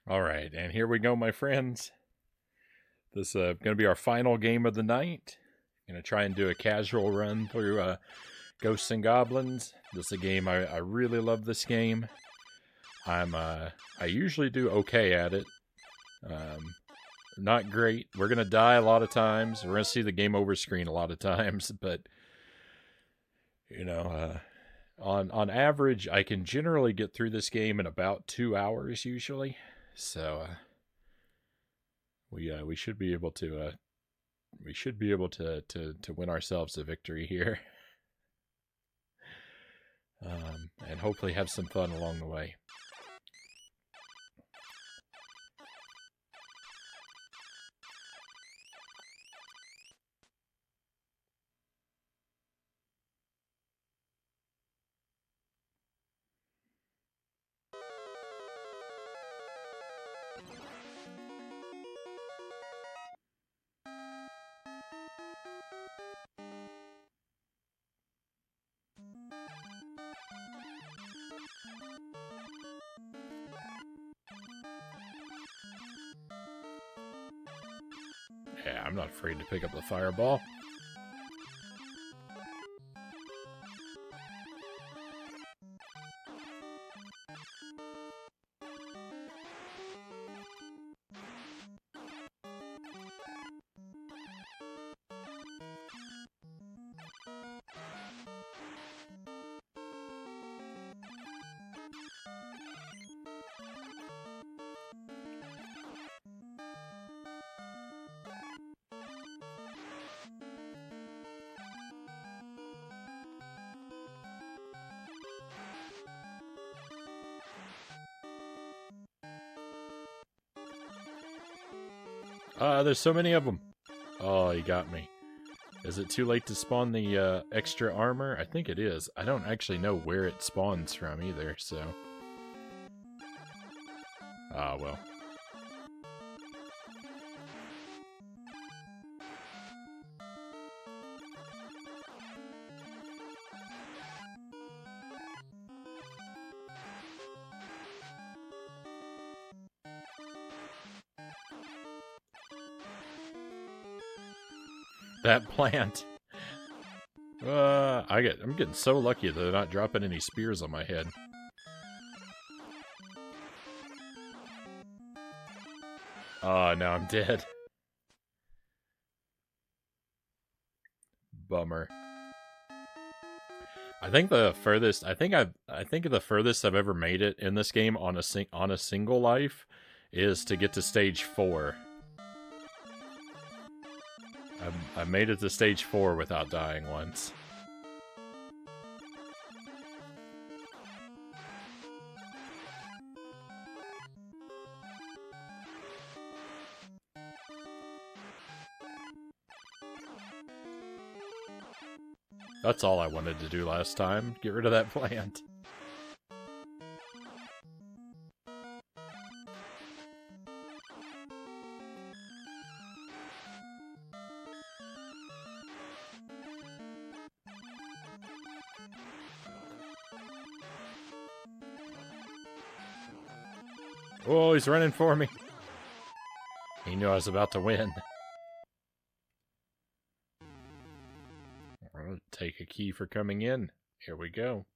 All right, and here we go, my friends. This is going to be our final game of the night. Going to try and do a casual run through Ghosts and Goblins. This is a game I really love. This game, I usually do okay at it. Not great. We're going to die a lot of times. We're going to see the game over screen a lot of times, but on average, I can generally get through this game in about 2 hours usually. So we should be able to win ourselves a victory here, and hopefully have some fun along the way. Yeah, I'm not afraid to pick up the fireball. There's so many of them. Oh, you got me. Is it too late to spawn the extra armor? I think it is. I don't actually know where it spawns from either, so... Ah, well. That plant. I'm getting so lucky that they're not dropping any spears on my head. Oh, now I'm dead. Bummer. I think the furthest I've ever made it in this game on a single life is to get to stage 4. I made it to stage 4 without dying once. That's all I wanted to do last time. Get rid of that plant. Oh, he's running for me. He knew I was about to win. I'll take a key for coming in. Here we go.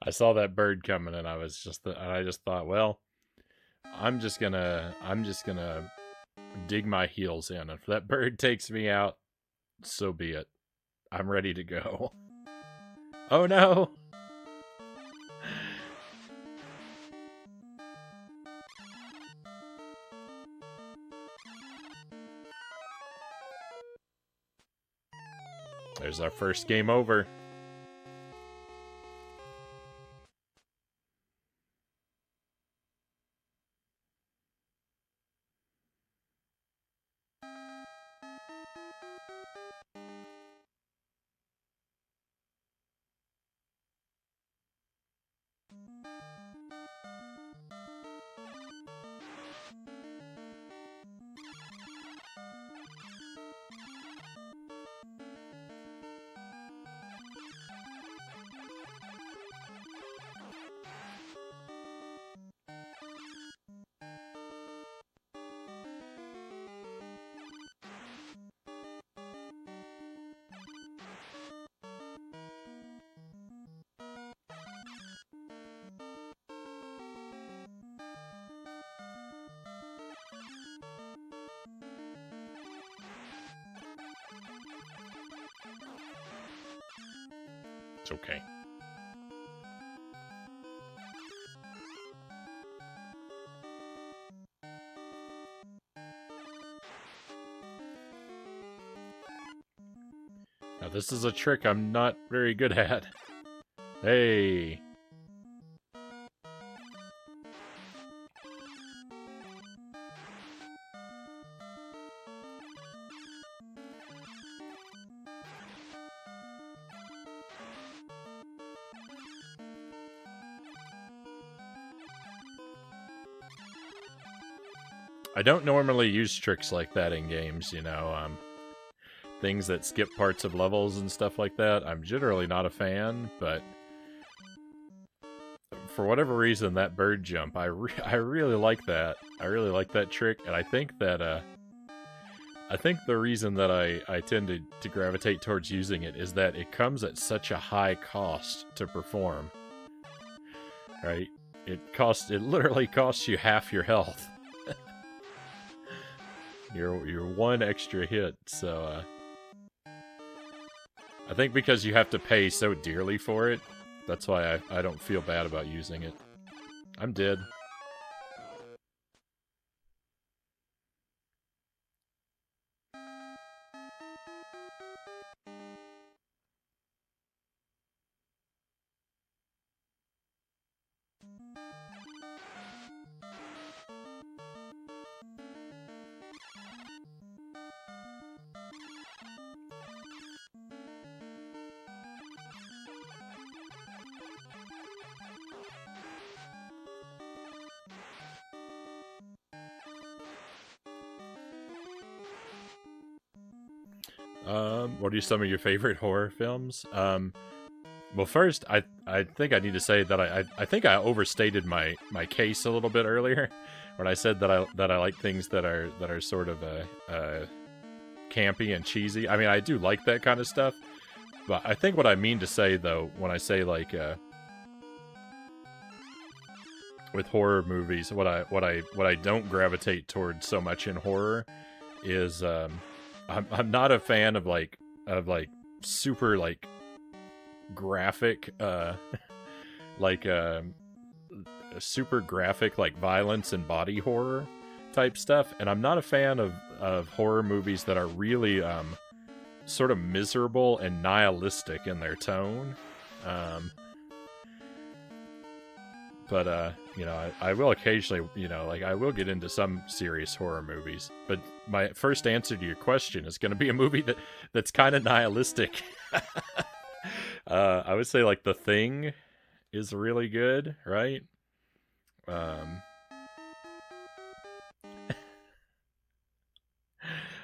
I saw that bird coming, and I just thought, well, I'm just gonna dig my heels in. If that bird takes me out, so be it. I'm ready to go. Oh no! There's our first game over. It's okay. Now this is a trick I'm not very good at. Hey! I don't normally use tricks like that in games, you know, things that skip parts of levels and stuff like that. I'm generally not a fan, but for whatever reason, that bird jump, I really like that. I really like that trick, and I think the reason that I tend to gravitate towards using it is that it comes at such a high cost to perform. Right? It literally costs you half your health. Your one extra hit, so I think because you have to pay so dearly for it, that's why I don't feel bad about using it. I'm dead. What are some of your favorite horror films? Well, first, I think I need to say that I think I overstated my case a little bit earlier when I said that I like things that are sort of campy and cheesy. I mean, I do like that kind of stuff, but I think what I mean to say though when I say like with horror movies, what I don't gravitate towards so much in horror is I'm not a fan of like super like graphic like super graphic like violence and body horror type stuff, and I'm not a fan of horror movies that are really sort of miserable and nihilistic in their tone. But you know, I will occasionally, you know, like I will get into some serious horror movies. But my first answer to your question is going to be a movie that's kind of nihilistic. I would say like The Thing is really good, right?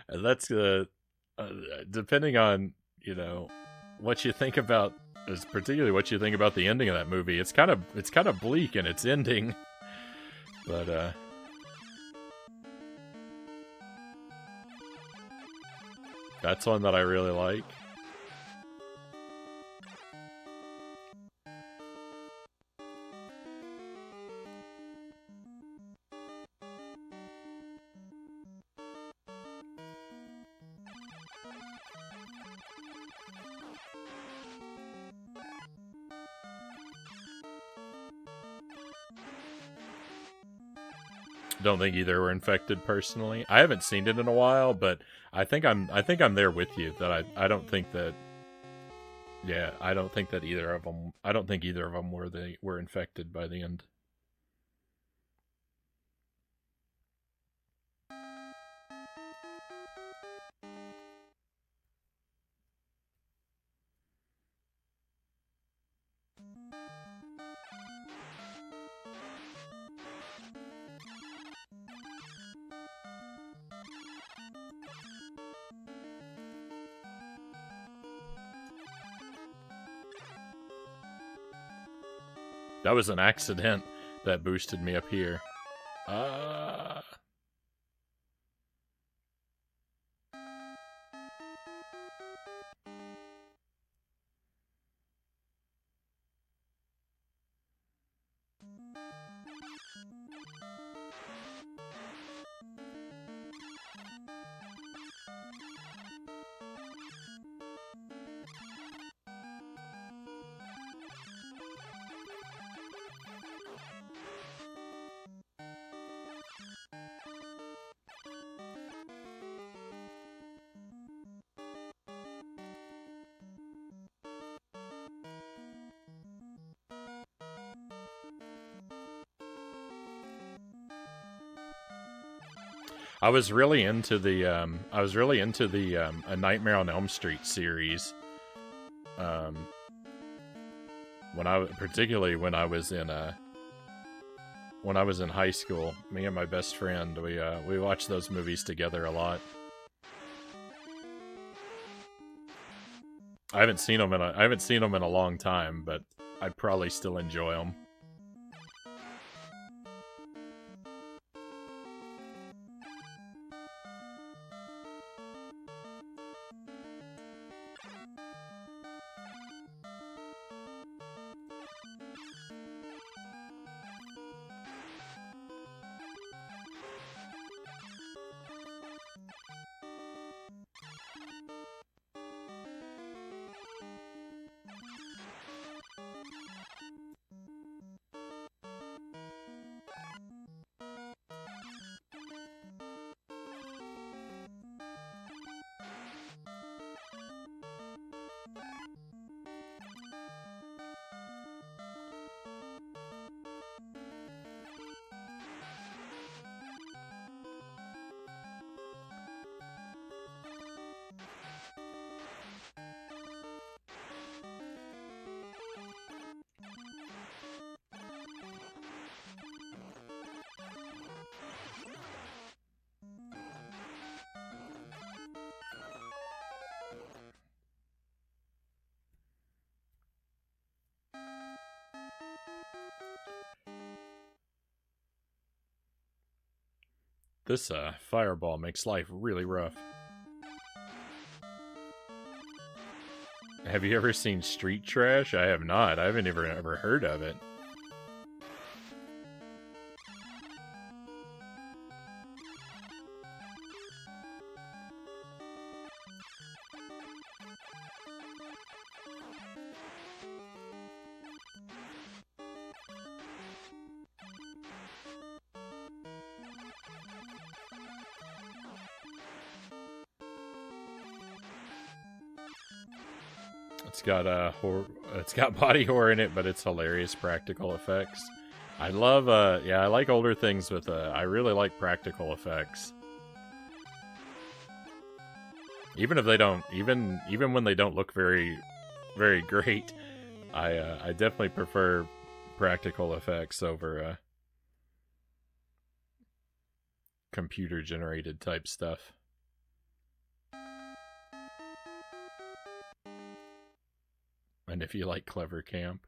That's depending on, you know, what you think about, is particularly what you think about the ending of that movie. It's kind of bleak in its ending, but that's one that I really like. Don't think either were infected personally. I haven't seen it in a while, but I think I'm there with you that I don't think that. Yeah, I don't think that either of them. I don't think either of them were infected by the end. That was an accident that boosted me up here. I was really into the A Nightmare on Elm Street series. Particularly when I was in high school, me and my best friend, we watched those movies together a lot. I haven't seen them in a long time, but I'd probably still enjoy them. This fireball makes life really rough. Have you ever seen Street Trash? I have not. I haven't ever heard of it. It's got body horror in it, but it's hilarious practical effects. I love I like older things with I really like practical effects. Even if they don't even when they don't look very great, I definitely prefer practical effects over computer generated type stuff. And if you like clever camp.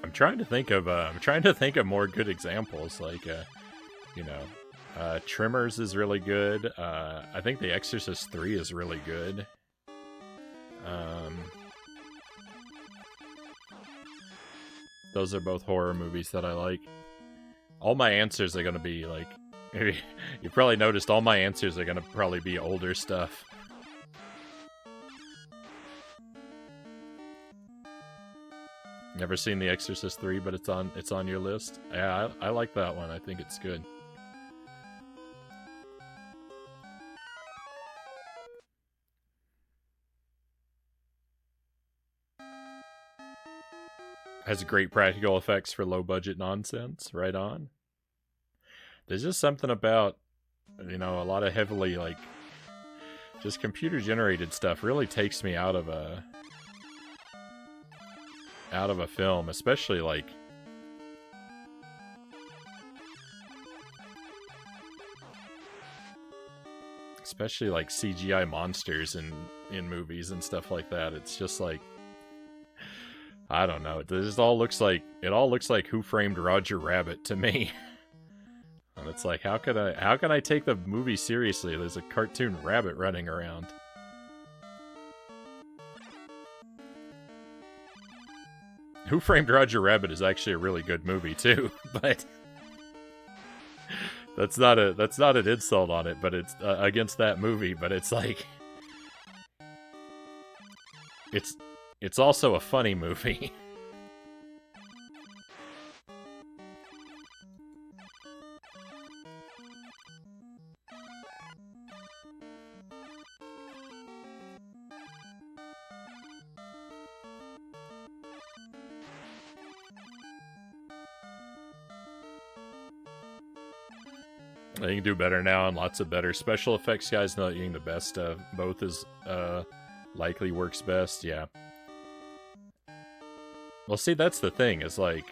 I'm trying to think of more good examples. Like, you know, Tremors is really good. I think The Exorcist 3 is really good. Those are both horror movies that I like. All my answers are gonna be like, you probably noticed all my answers are gonna probably be older stuff. Never seen The Exorcist 3, but it's on your list. Yeah, I like that one. I think it's good. Has great practical effects for low budget nonsense. Right on. There's just something about, you know, a lot of heavily like just computer generated stuff really takes me out of a film, especially like CGI monsters in movies and stuff like that. It's just like, I don't know. It all looks like Who Framed Roger Rabbit to me. And it's like, how can I take the movie seriously? There's a cartoon rabbit running around. Who Framed Roger Rabbit is actually a really good movie too, but that's not an insult on it, but it's against that movie. But it's like, it's also a funny movie. They can do better now, and lots of better special effects guys not getting the best of both is likely works best. Yeah. Well, see, that's the thing. Is like,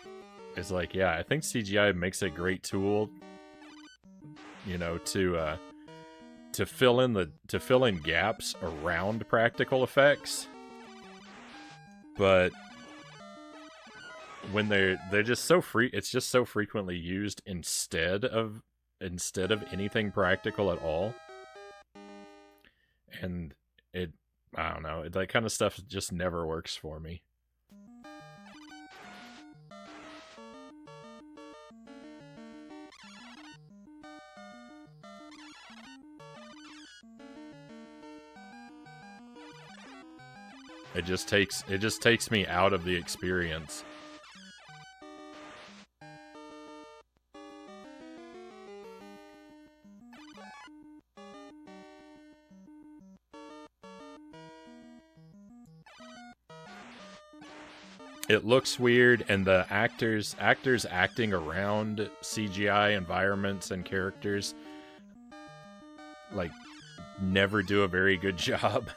yeah, I think CGI makes a great tool, you know, to fill in gaps around practical effects. But when they're just so it's just so frequently used instead of anything practical at all. And I don't know, that kind of stuff just never works for me. It just takes me out of the experience. It looks weird, and the actors acting around CGI environments and characters like never do a very good job.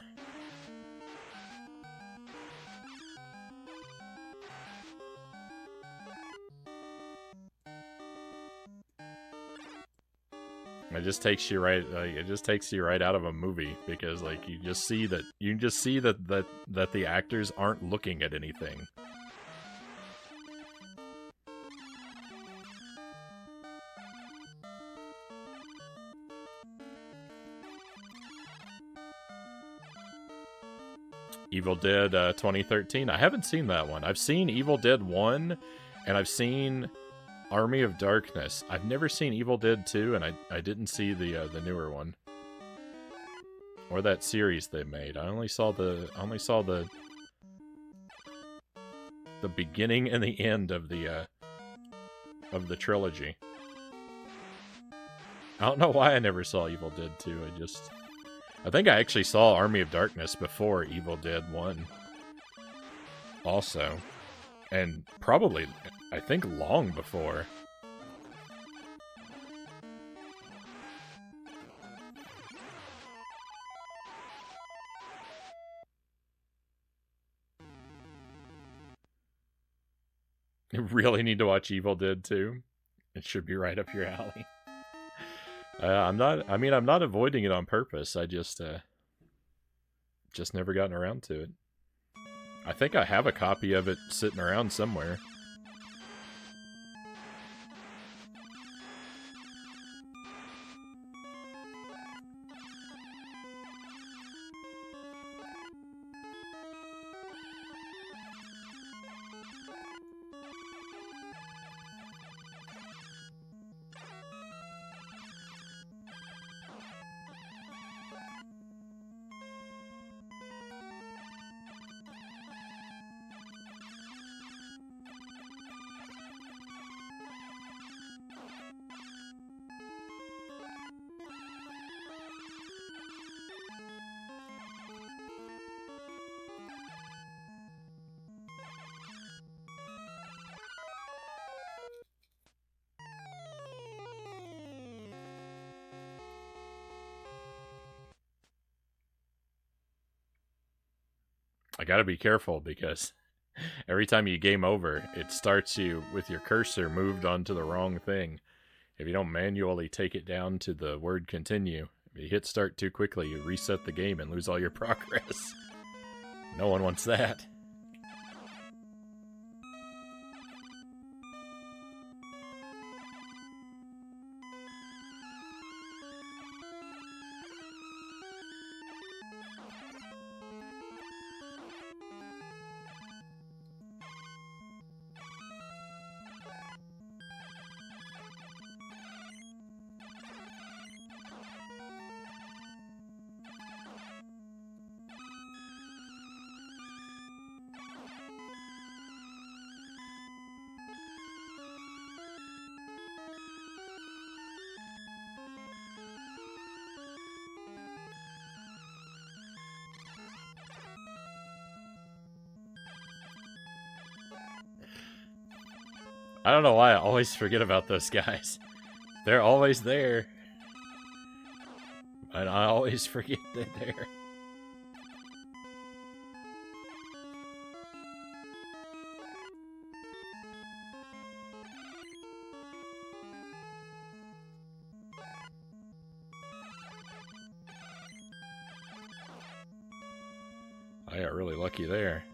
It just takes you right out of a movie, because like you just see that the actors aren't looking at anything. Evil Dead 2013. I haven't seen that one. I've seen Evil Dead 1, and I've seen Army of Darkness. I've never seen Evil Dead 2, and I didn't see the newer one. Or that series they made. I only saw the beginning and the end of the trilogy. I don't know why I never saw Evil Dead 2. I think I actually saw Army of Darkness before Evil Dead 1. Also. And probably, I think, long before. You really need to watch Evil Dead 2. It should be right up your alley. I'm not avoiding it on purpose. I just never gotten around to it. I think I have a copy of it sitting around somewhere. I gotta be careful because every time you game over, it starts you with your cursor moved onto the wrong thing. If you don't manually take it down to the word continue, if you hit start too quickly, you reset the game and lose all your progress. No one wants that. I don't know why I always forget about those guys. They're always there. And I always forget they're there. I got really lucky there.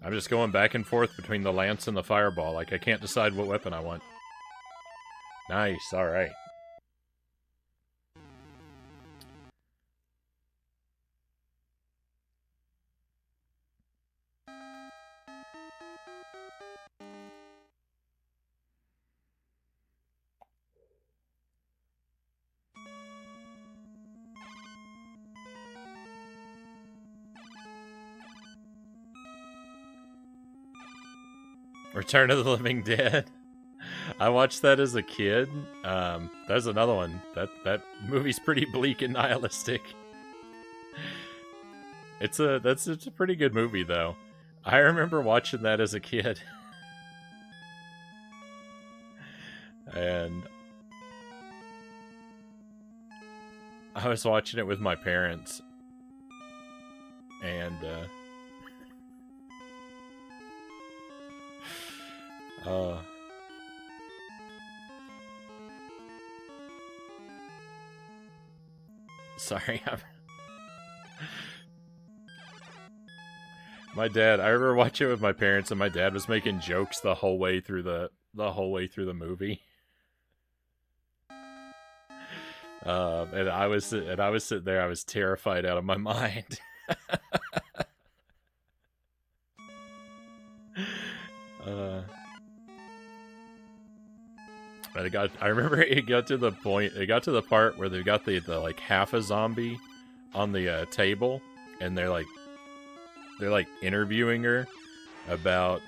I'm just going back and forth between the lance and the fireball. Like, I can't decide what weapon I want. Nice, alright. Return of the Living Dead. I watched that as a kid. That's another one. That movie's pretty bleak and nihilistic. It's a pretty good movie though. I remember watching that as a kid. And I was watching it with my parents. And sorry, my dad. I remember watching it with my parents, and my dad was making jokes the whole way through the movie. And I was sitting there. I was terrified out of my mind. But I remember it got to the point. It got to the part where they got the like half a zombie on the table, and they're like interviewing her about,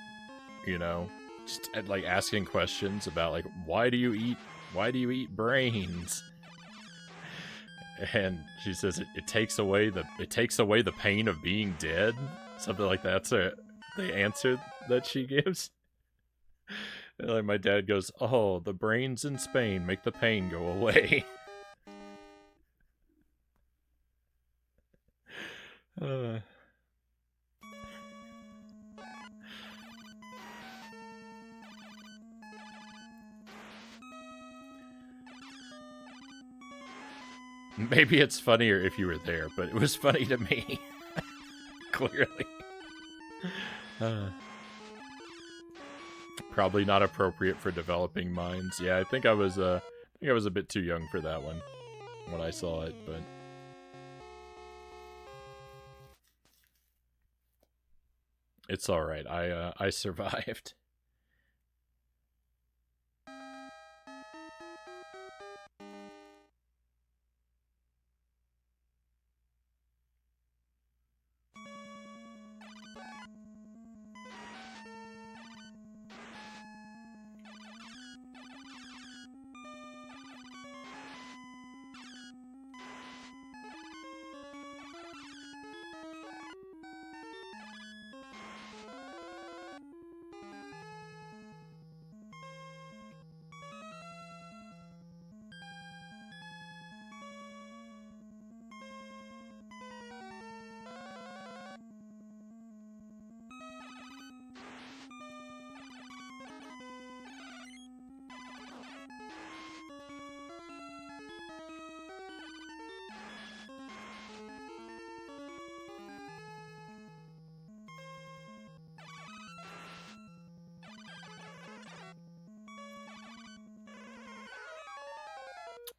you know, just like asking questions about like why do you eat brains? And she says it takes away the pain of being dead, something like that's the answer that she gives. And like my dad goes, "Oh, the brains in Spain make the pain go away." Maybe it's funnier if you were there, but it was funny to me. Clearly. Probably not appropriate for developing minds. Yeah, I think I was a bit too young for that one when I saw it, but it's all right. I survived.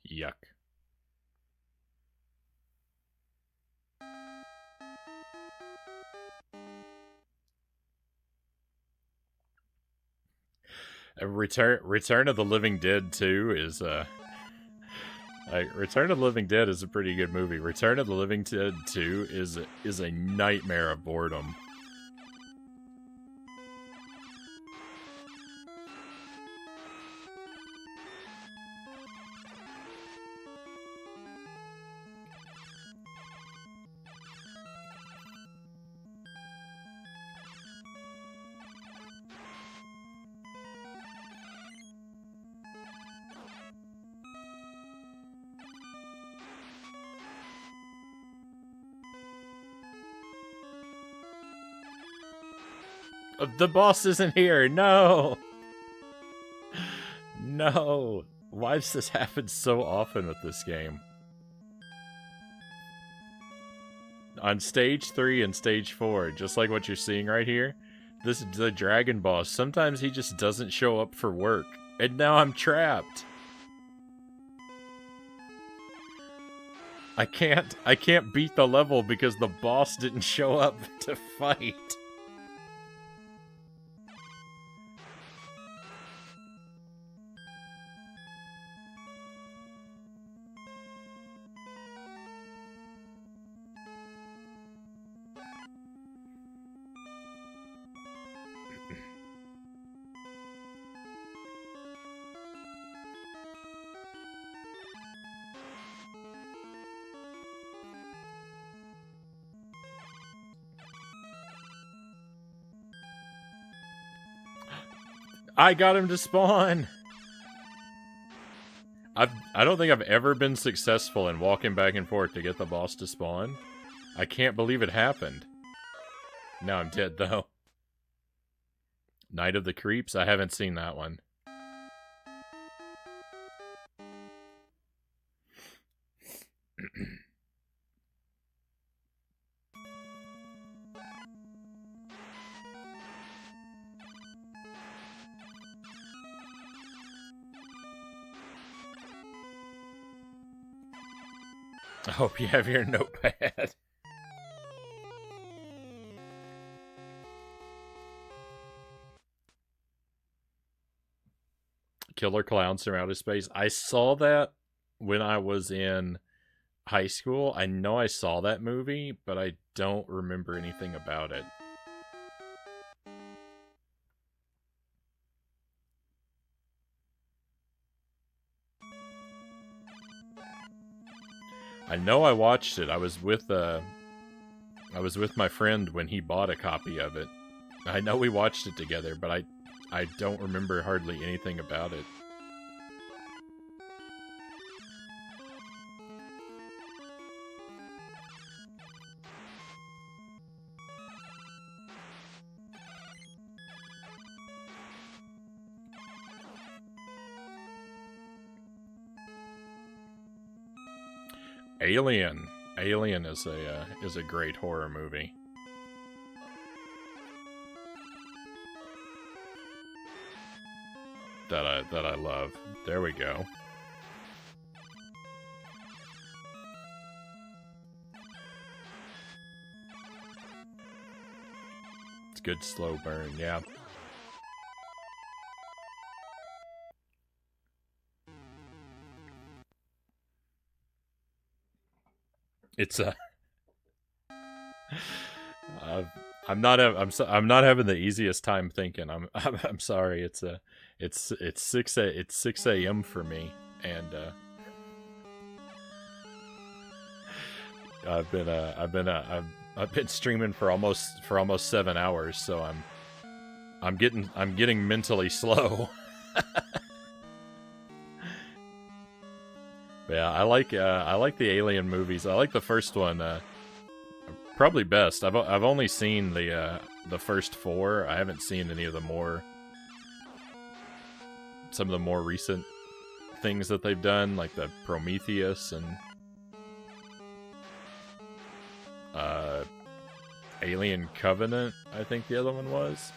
Yuck. Return of the Living Dead 2 is like, Return of the Living Dead is a pretty good movie. Return of the Living Dead 2 is a nightmare of boredom. The boss isn't here. No. No. Why does this happen so often with this game? On stage 3 and stage 4, just like what you're seeing right here, this is the dragon boss. Sometimes he just doesn't show up for work. And now I'm trapped. I can't beat the level because the boss didn't show up to fight. I got him to spawn! I don't think I've ever been successful in walking back and forth to get the boss to spawn. I can't believe it happened. Now I'm dead, though. Night of the Creeps? I haven't seen that one. I hope you have your notepad. Killer Clowns from Outer Space. I saw that when I was in high school. I know I saw that movie, but I don't remember anything about it. I know I watched it. I was with my friend when he bought a copy of it. I know we watched it together, but I don't remember hardly anything about it. Alien. Alien is a great horror movie. That I love. There we go. It's good slow burn, yeah. It's I'm not having the easiest time thinking. I'm sorry. It's 6 a.m. for me, and I've been streaming for almost 7 hours, so I'm getting mentally slow. Yeah, I like the Alien movies. I like the first one probably best. I've only seen the first 4. I haven't seen any of some of the more recent things that they've done, like the Prometheus and Alien Covenant, I think the other one was.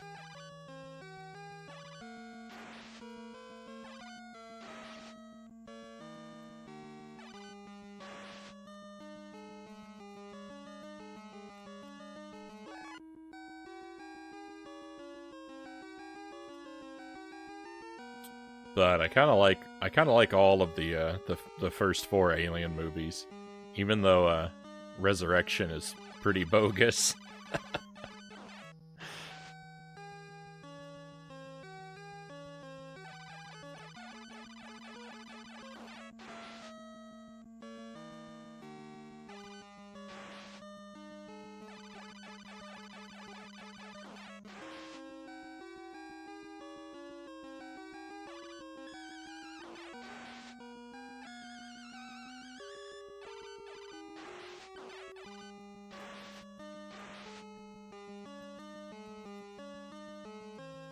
But I kind of like all of the first 4 Alien movies, even though Resurrection is pretty bogus.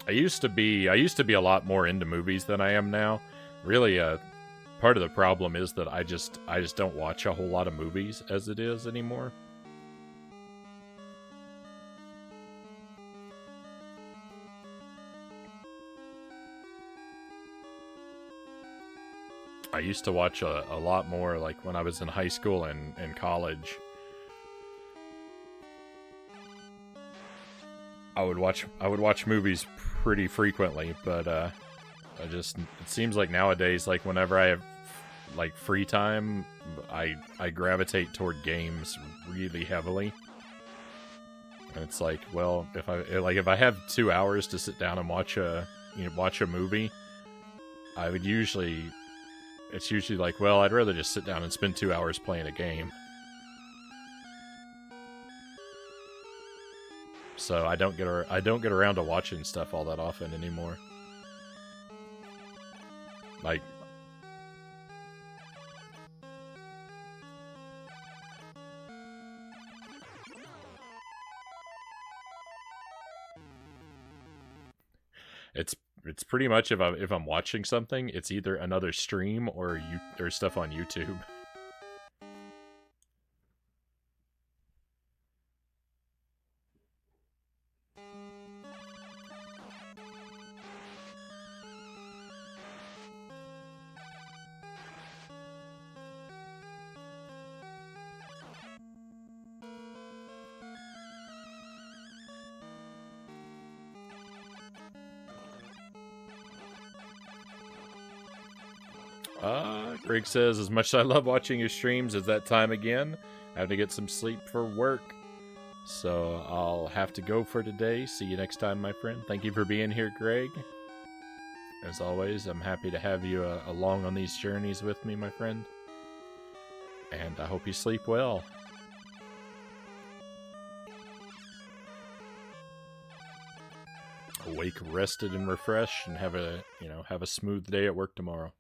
I used to be a lot more into movies than I am now. Really, part of the problem is that I just don't watch a whole lot of movies as it is anymore. I used to watch a lot more, like when I was in high school and college. I would watch movies pretty frequently, but it seems like nowadays, like whenever I have like free time, I gravitate toward games really heavily. And it's like, well, if I have 2 hours to sit down and watch a movie, it's usually like, well, I'd rather just sit down and spend 2 hours playing a game. So I don't get around to watching stuff all that often anymore. Like, it's pretty much if I'm watching something, it's either another stream or stuff on YouTube. Greg says, as much as I love watching your streams, it's that time again. I have to get some sleep for work. So I'll have to go for today. See you next time, my friend. Thank you for being here, Greg. As always, I'm happy to have you along on these journeys with me, my friend. And I hope you sleep well. Awake, rested, and refreshed, and have a smooth day at work tomorrow.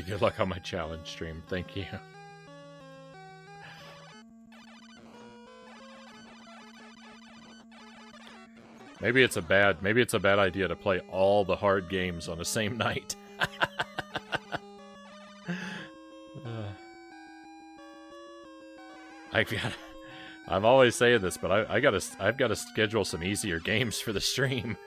Good luck on my challenge stream. Thank you. Maybe it's a bad idea to play all the hard games on the same night. I'm always saying this, but I've got to schedule some easier games for the stream.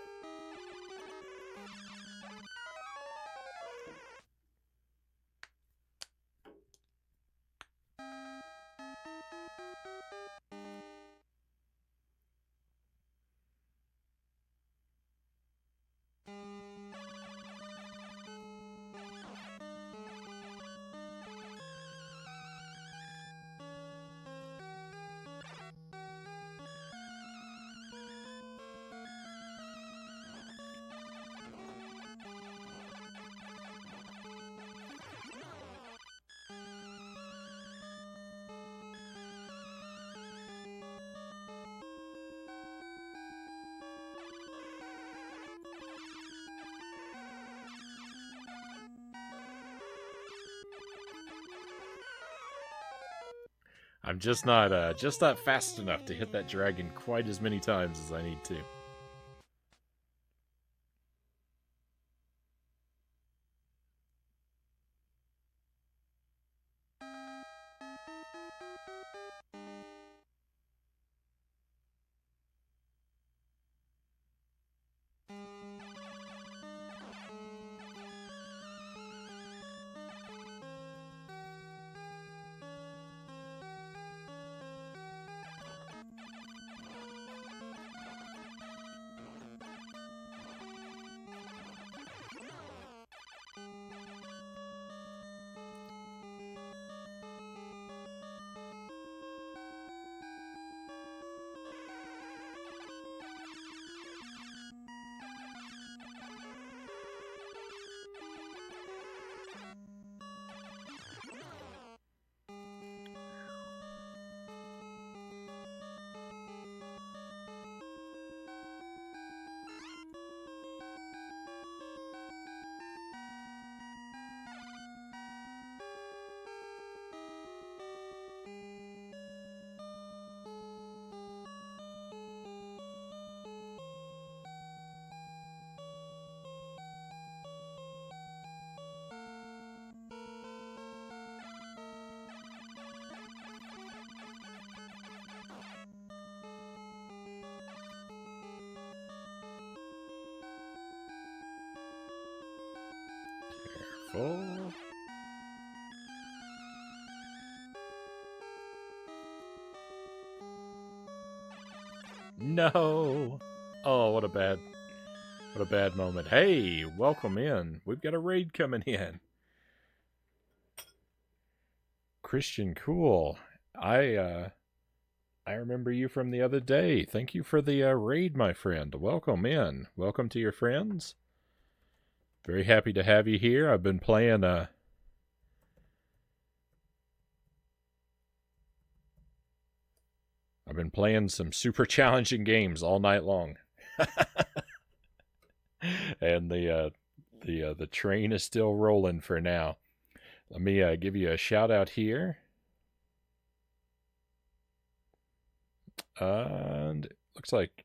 I'm just not fast enough to hit that dragon quite as many times as I need to. full. No. Oh, what a bad moment. Hey, welcome in. We've got a raid coming in. Christian, cool. I remember you from the other day. Thank you for the raid, my friend. Welcome in. Welcome to your friends. Very happy to have you here. I've been playing some super challenging games all night long. And the train is still rolling for now. Let me give you a shout out here. And it looks like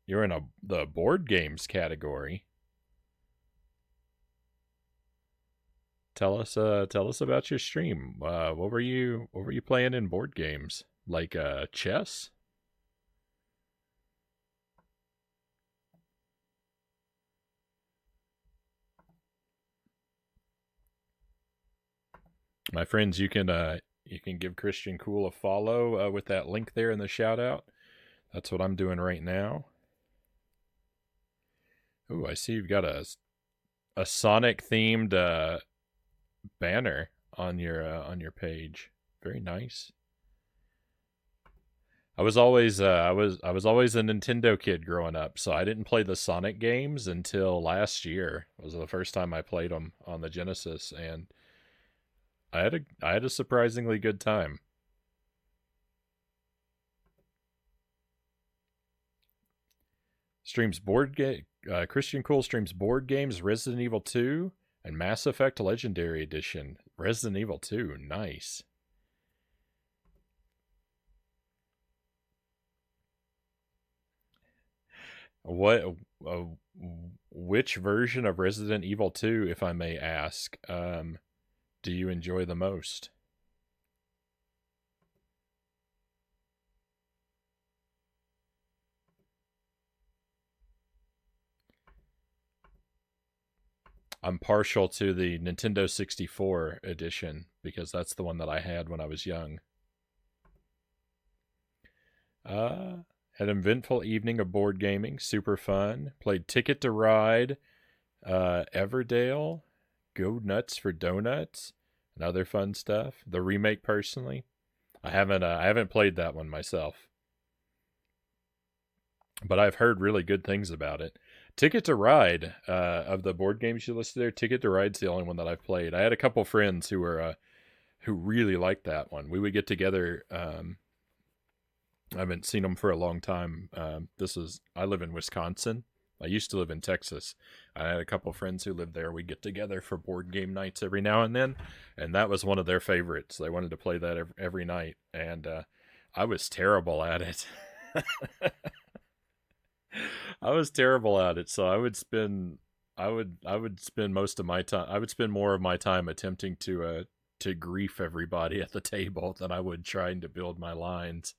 you're in the board games category. Tell us about your stream. What were you playing in board games? Like chess? My friends, you can give Christian Cool a follow with that link there in the shout out. That's what I'm doing right now. Oh, I see you've got a Sonic themed banner on your page. Very nice. I was always a Nintendo kid growing up, so I didn't play the Sonic games until last year. It was the first time I played them on the Genesis, and I had a surprisingly good time. Christian Cool streams board games, Resident Evil 2 and Mass Effect Legendary Edition. Resident Evil 2, nice. Which version of Resident Evil 2, if I may ask, do you enjoy the most? I'm partial to the Nintendo 64 edition because that's the one that I had when I was young. Had an eventful evening of board gaming, super fun. Played Ticket to Ride, Everdale, Go Nuts for Donuts, and other fun stuff. The remake, personally, I haven't played that one myself, but I've heard really good things about it. Ticket to Ride, of the board games you listed there, Ticket to Ride's the only one that I've played. I had a couple friends who were who really liked that one. We would get together. I haven't seen them for a long time. I live in Wisconsin. I used to live in Texas. I had a couple friends who lived there. We'd get together for board game nights every now and then, and that was one of their favorites. They wanted to play that every night, and I was terrible at it. I was terrible at it, so I would spend most of my time. I would spend more of my time attempting to grief everybody at the table than I would trying to build my lines.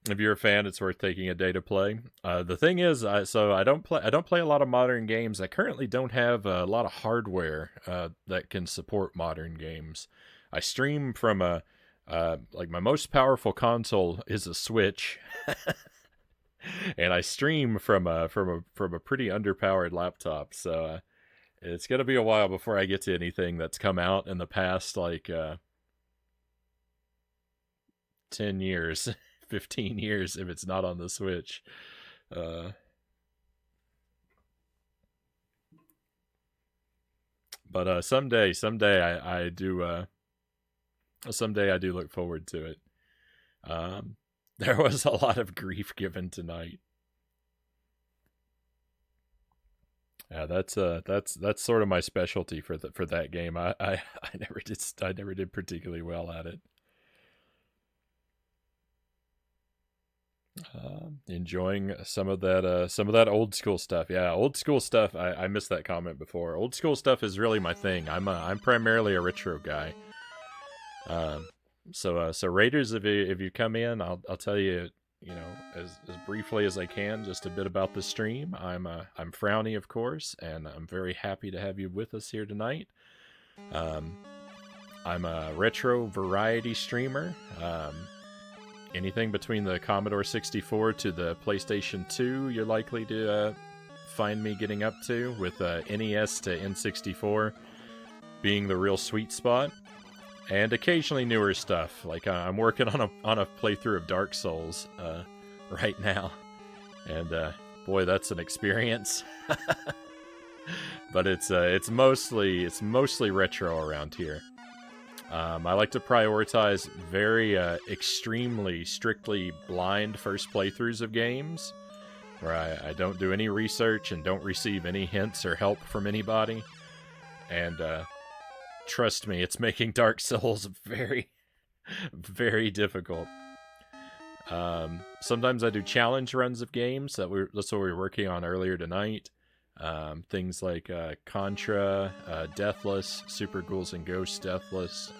If you're a fan, it's worth taking a day to play. The thing is, I don't play a lot of modern games. I currently don't have a lot of hardware that can support modern games. I stream from like my most powerful console is a Switch, and I stream from a pretty underpowered laptop. So it's gonna be a while before I get to anything that's come out in the past 10 years, 15 years if it's not on the Switch. But someday I do. Someday I do look forward to it. There was a lot of grief given tonight. Yeah, that's sort of my specialty for that game. I never did particularly well at it. Enjoying some of that old school stuff. Yeah, old school stuff. I missed that comment before. Old school stuff is really my thing. I'm primarily a retro guy. So Raiders, if you come in, I'll tell you, as briefly as I can, just a bit about the stream. I'm Frownie, of course, and I'm very happy to have you with us here tonight. I'm a retro variety streamer. Anything between the Commodore 64 to the PlayStation 2, you're likely to find me getting up to, with NES to N64 being the real sweet spot. And occasionally newer stuff, like I'm working on a playthrough of Dark Souls right now, and boy, that's an experience. But it's mostly retro around here. I like to prioritize very extremely strictly blind first playthroughs of games, where I don't do any research and don't receive any hints or help from anybody, and trust me, it's making Dark Souls very, very difficult. Sometimes I do challenge runs of games. That's what we were working on earlier tonight. Things like Contra, Deathless, Super Ghouls and Ghosts Deathless.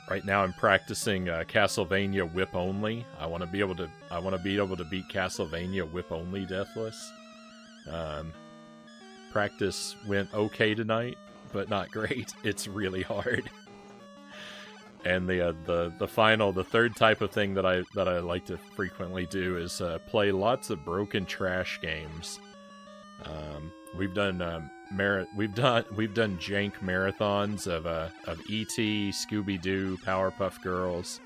Right now I'm practicing Castlevania Whip Only. I want to be able to beat Castlevania Whip Only Deathless. Practice went okay tonight, but not great. It's really hard. And the third type of thing that I like to frequently do is play lots of broken trash games. We've done jank marathons of E.T., Scooby-Doo, Powerpuff Girls,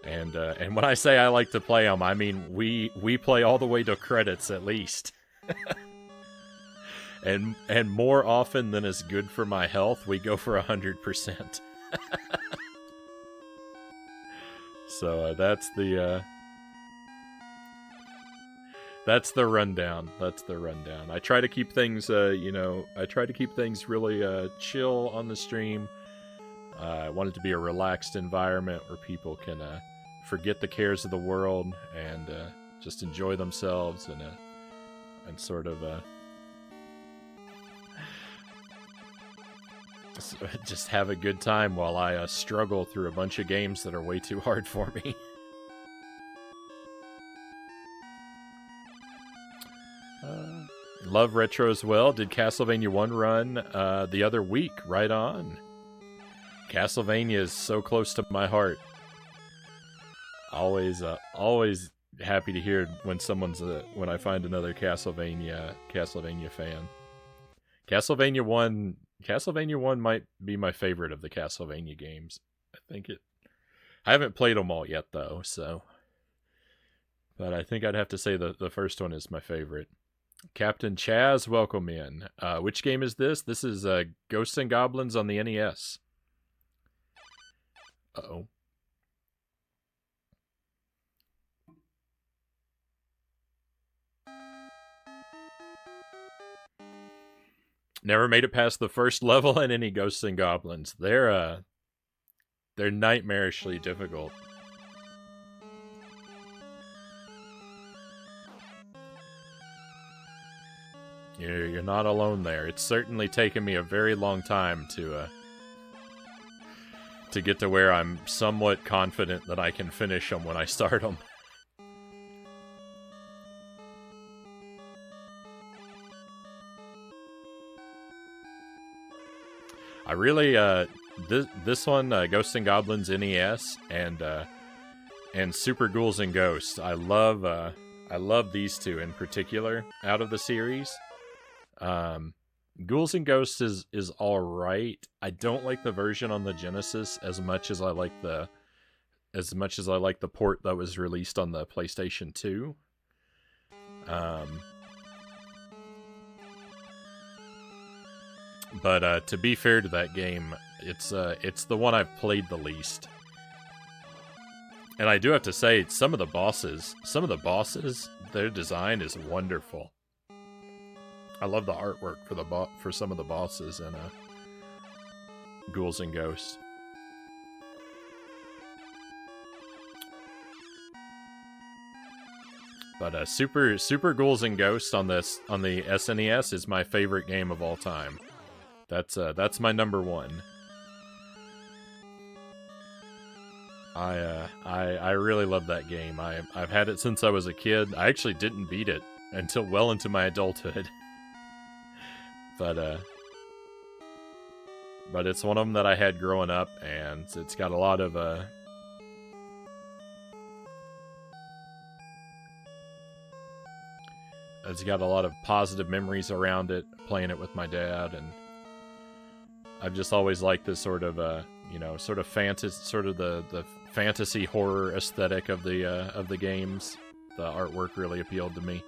and when I say I like to play them, I mean we play all the way to credits at least. And more often than is good for my health, we go for 100%. So that's the rundown. That's the rundown. I try to keep things, really chill on the stream. I want it to be a relaxed environment where people can forget the cares of the world and just enjoy themselves and sort of just have a good time while I struggle through a bunch of games that are way too hard for me. Love retro as well. Did Castlevania 1 run the other week. Right on. Castlevania is so close to my heart. Always happy to hear when when I find another Castlevania fan. Castlevania 1 might be my favorite of the Castlevania games. I haven't played them all yet, though, so... But I think I'd have to say the first one is my favorite. Captain Chaz, welcome in. Which game is this? This is Ghosts and Goblins on the NES. Uh-oh. Never made it past the first level in any Ghosts and Goblins. They're nightmarishly difficult. You're not alone there. It's certainly taken me a very long time to get to where I'm somewhat confident that I can finish them when I start them. I really, this one, Ghosts and Goblins NES, and Super Ghouls and Ghosts. I love these two in particular out of the series. Ghouls and Ghosts is all right. I don't like the version on the Genesis as much as I like the port that was released on the PlayStation 2. But to be fair to that game, it's the one I've played the least. And I do have to say, some of the bosses, their design is wonderful. I love the artwork for some of the bosses in Ghouls and Ghosts. But Super Ghouls and Ghosts on the SNES is my favorite game of all time. That's my number one. I really love that game. I've had it since I was a kid. I actually didn't beat it until well into my adulthood. But it's one of them that I had growing up, and it's got a lot of positive memories around it, playing it with my dad, and I've just always liked this sort of sort of the fantasy horror aesthetic of the games. The artwork really appealed to me.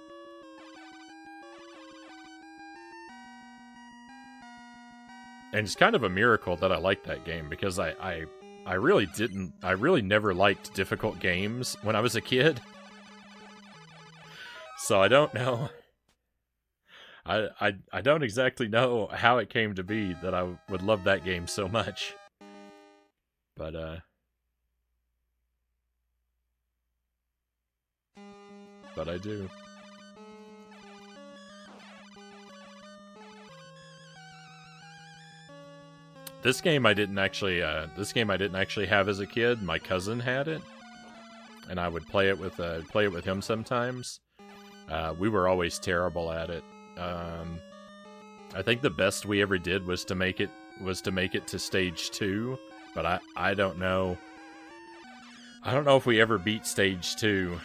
And it's kind of a miracle that I liked that game, because I really never liked difficult games when I was a kid. So I don't know. I don't exactly know how it came to be that I would love that game so much. But I do. This game I didn't actually have as a kid. My cousin had it, and I would play it with him sometimes. We were always terrible at it. I think the best we ever did was to make it to stage 2, but I don't know. I don't know if we ever beat stage 2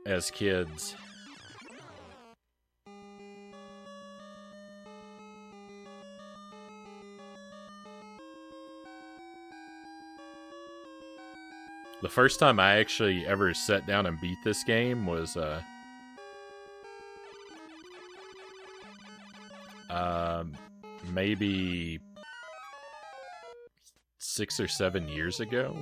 as kids. The first time I actually ever sat down and beat this game was maybe 6 or 7 years ago.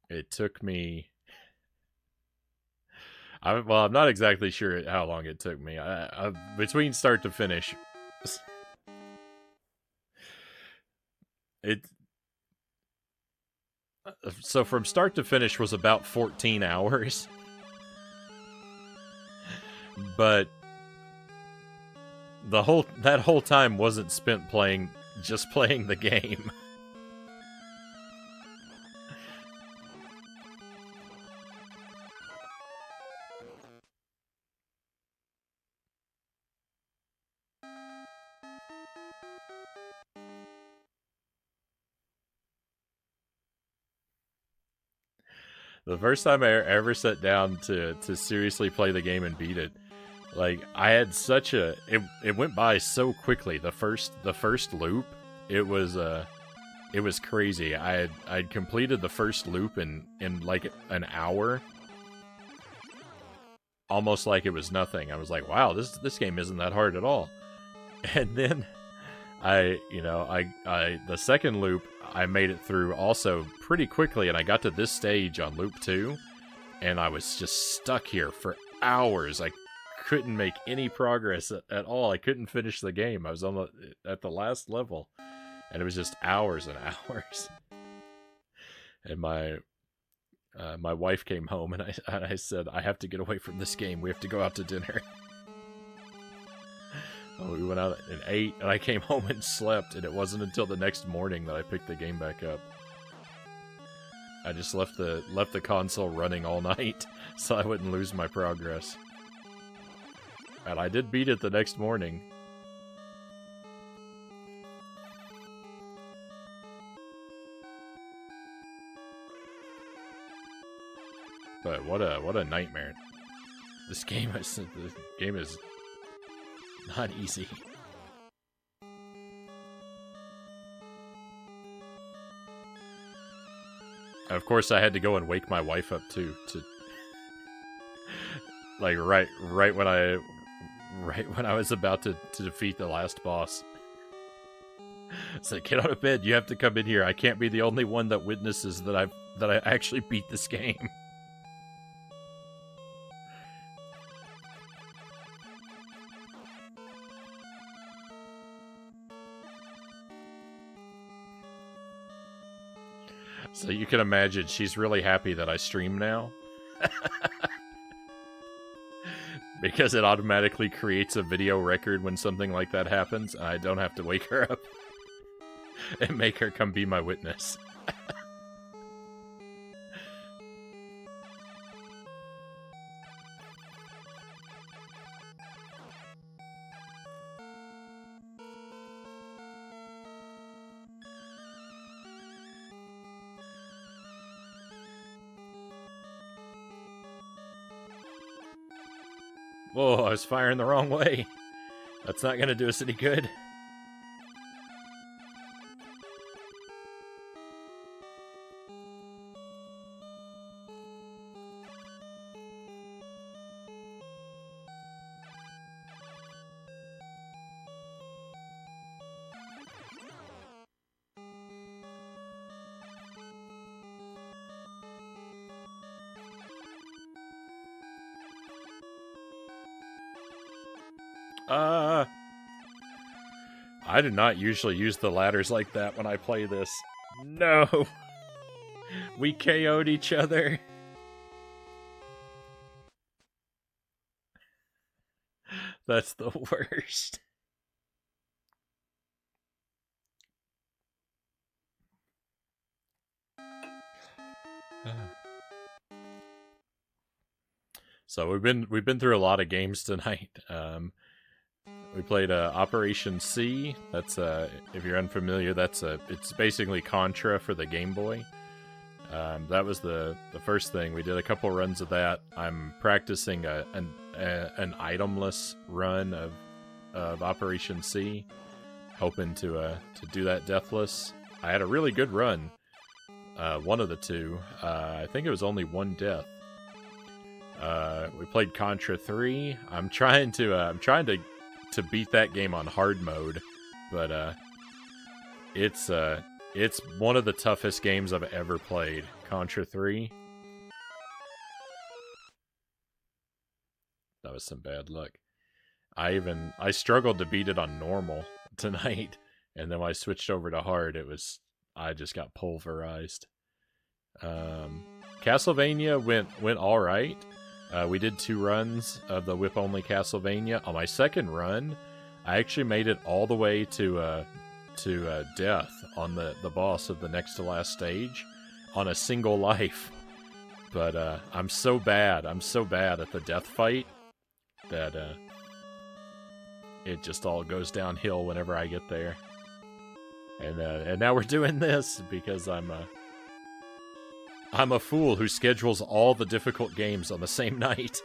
It took me... I'm not exactly sure how long it took me. Between start to finish... So from start to finish was about 14 hours. But that whole time wasn't spent just playing the game. The first time I ever sat down to seriously play the game and beat it, like, I had such a... It went by so quickly. The first loop, it was crazy. I'd completed the first loop in like an hour. Almost like it was nothing. I was like, wow, this game isn't that hard at all. And then the second loop, I made it through also pretty quickly, and I got to this stage on loop 2, and I was just stuck here for hours. I couldn't make any progress at all. I couldn't finish the game. I was at the last level, and it was just hours and hours. And my wife came home, and I said, I have to get away from this game. We have to go out to dinner. We went out and ate, and I came home and slept, and it wasn't until the next morning that I picked the game back up. I just left the console running all night, so I wouldn't lose my progress. And I did beat it the next morning. But what a nightmare. This game is not easy. Of course, I had to go and wake my wife up too, to like right when I was about to defeat the last boss. It's like, get out of bed. You have to come in here. I can't be the only one that witnesses that I actually beat this game. So you can imagine she's really happy that I stream now. Because it automatically creates a video record when something like that happens. I don't have to wake her up and make her come be my witness. Whoa, I was firing the wrong way. That's not gonna do us any good. I do not usually use the ladders like that when I play this. No! We KO'd each other. That's the worst. So we've been through a lot of games tonight. We played Operation C. That's if you're unfamiliar, it's basically Contra for the Game Boy. That was the first thing. We did a couple runs of that. I'm practicing an itemless run of Operation C, hoping to do that deathless. I had a really good run. One of the two. I think it was only one death. We played Contra 3. I'm trying to beat that game on hard mode, but it's one of the toughest games I've ever played. Contra 3. That was some bad luck. I struggled to beat it on normal tonight, and then when I switched over to hard, I just got pulverized. Castlevania went all right. We did 2 runs of the whip-only Castlevania. On my second run, I actually made it all the way to death on the boss of the next to last stage on a single life. But I'm so bad at the death fight that it just all goes downhill whenever I get there. And now we're doing this because I'm a fool who schedules all the difficult games on the same night.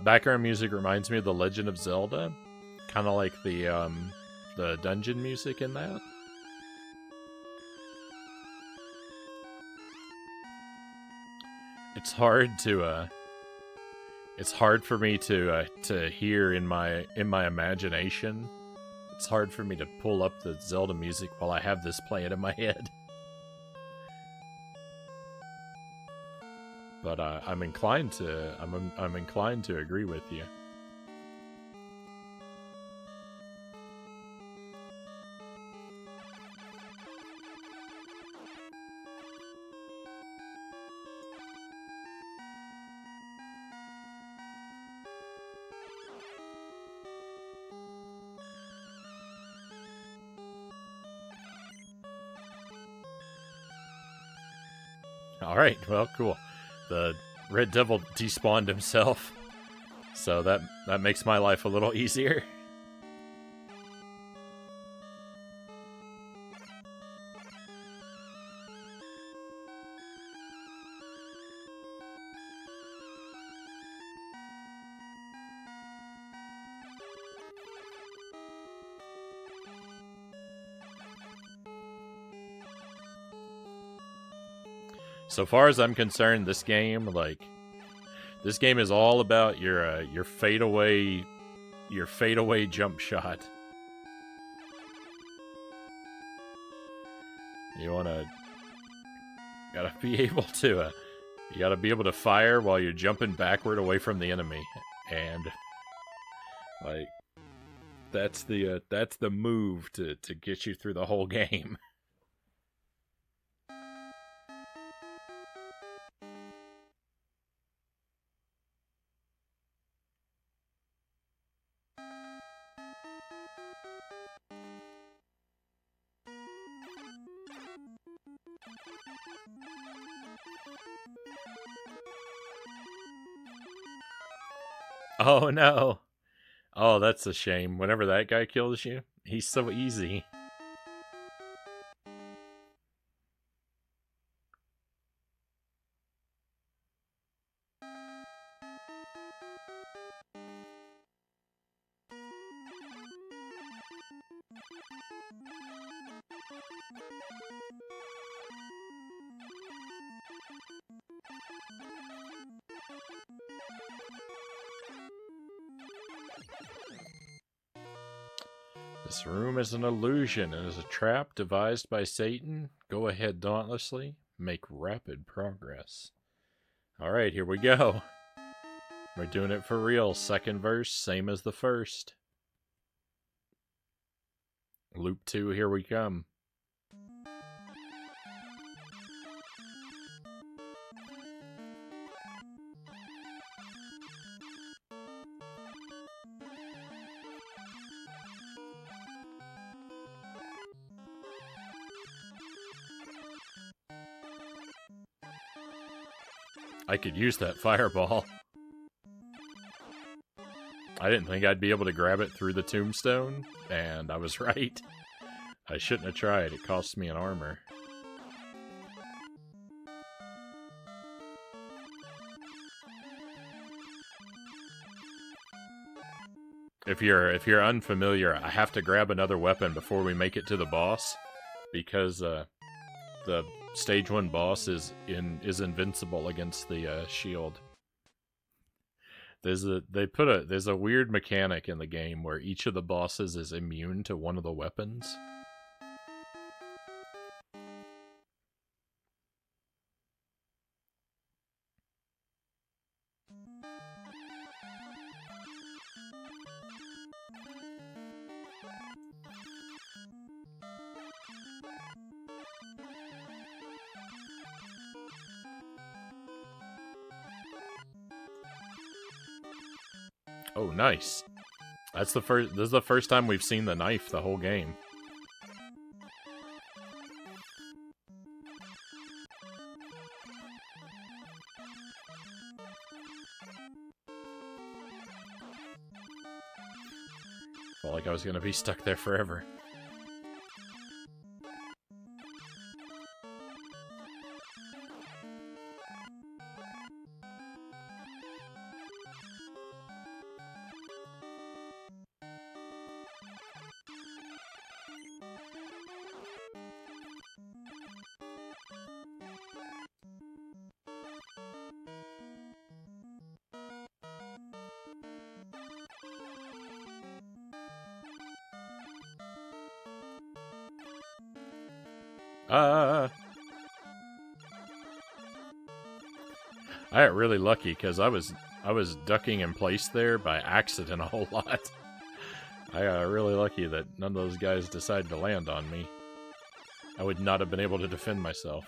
Background music reminds me of The Legend of Zelda. Kind of like the dungeon music in that. It's hard for me to hear in my imagination. It's hard for me to pull up the Zelda music while I have this playing in my head. But I'm inclined to agree with you. Alright, well, cool. The Red Devil despawned himself, so that makes my life a little easier. So far as I'm concerned, this game is all about your fadeaway jump shot. Gotta be able to fire while you're jumping backward away from the enemy, and that's the move to get you through the whole game. Oh no. Oh, that's a shame. Whenever that guy kills you, he's so easy. This room is an illusion and is a trap devised by Satan. Go ahead dauntlessly. Make rapid progress. Alright, here we go. We're doing it for real. Second verse, same as the first. Loop 2, here we come. I could use that fireball. I didn't think I'd be able to grab it through the tombstone, and I was right. I shouldn't have tried. It cost me an armor. If you're unfamiliar, I have to grab another weapon before we make it to the boss, because the stage 1 boss is invincible against the shield. There's a weird mechanic in the game where each of the bosses is immune to one of the weapons. Oh, nice. This is the first time we've seen the knife the whole game. Felt like I was gonna be stuck there forever. I got really lucky because I was ducking in place there by accident a whole lot. I got really lucky that none of those guys decided to land on me. I would not have been able to defend myself.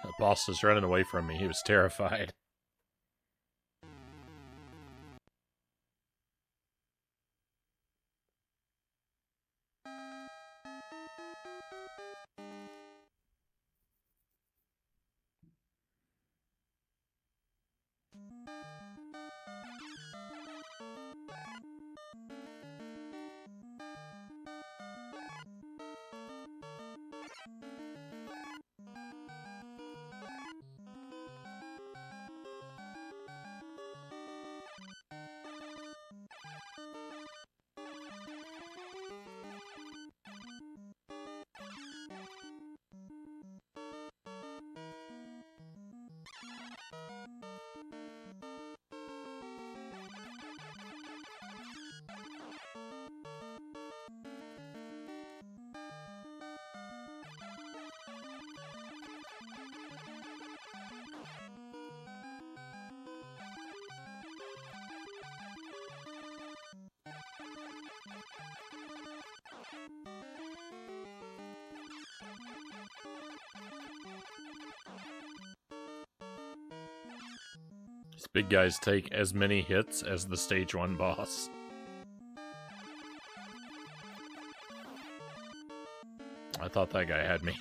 The boss was running away from me. He was terrified. These big guys take as many hits as the stage 1 boss. I thought that guy had me.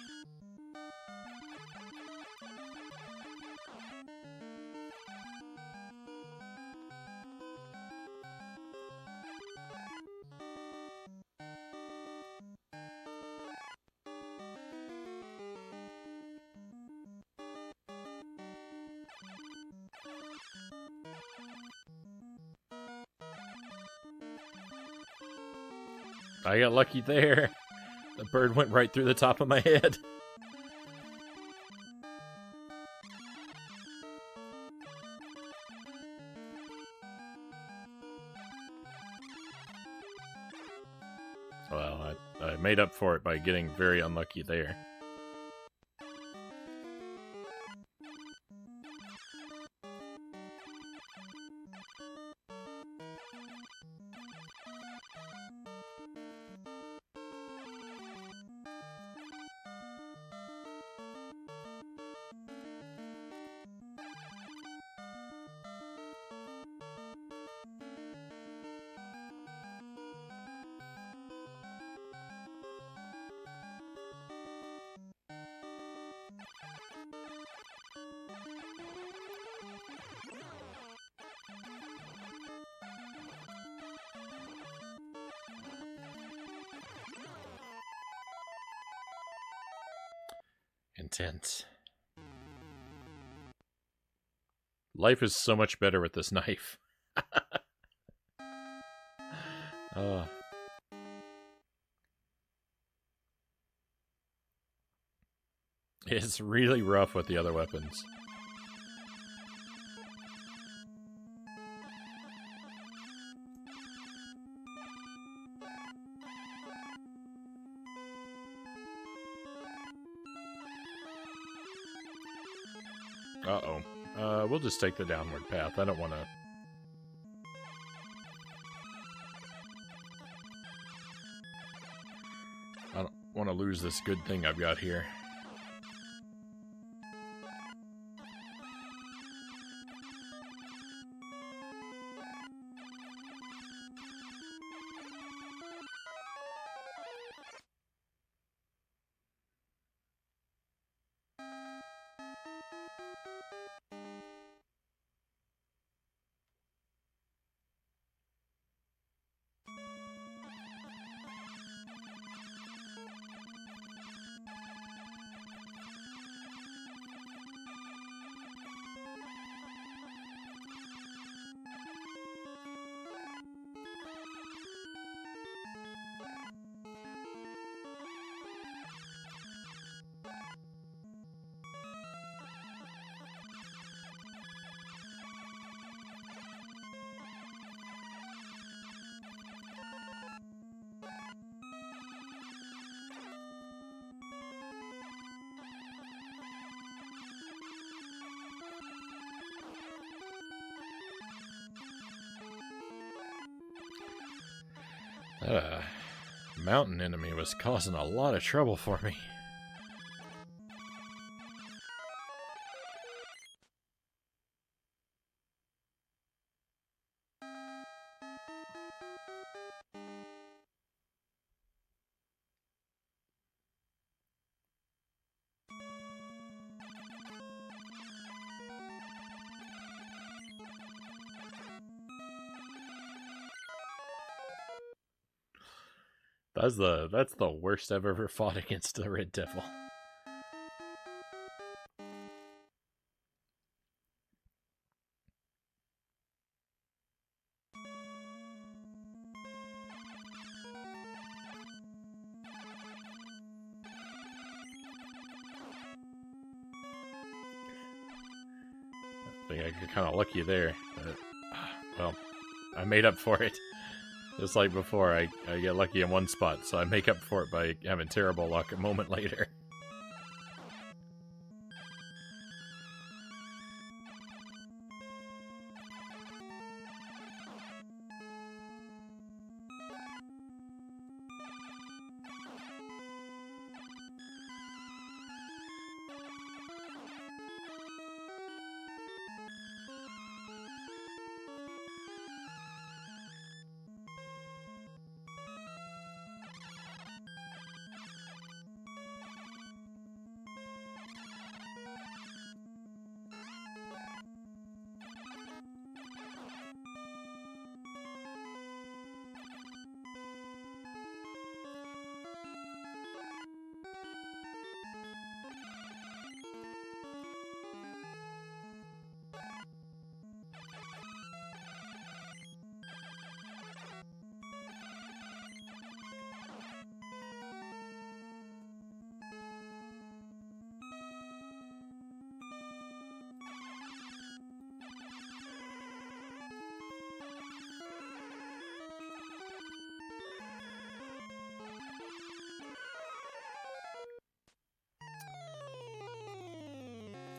I got lucky there. The bird went right through the top of my head. Well, I made up for it by getting very unlucky there. Intense. Life is so much better with this knife. It's really rough with the other weapons. Uh-oh. We'll just take the downward path. I don't want to... I don't want to lose this good thing I've got here. That mountain enemy was causing a lot of trouble for me. That's the worst I've ever fought against the Red Devil. I think I got kind of lucky there, but well, I made up for it. Just like before, I get lucky in one spot, so I make up for it by having terrible luck a moment later.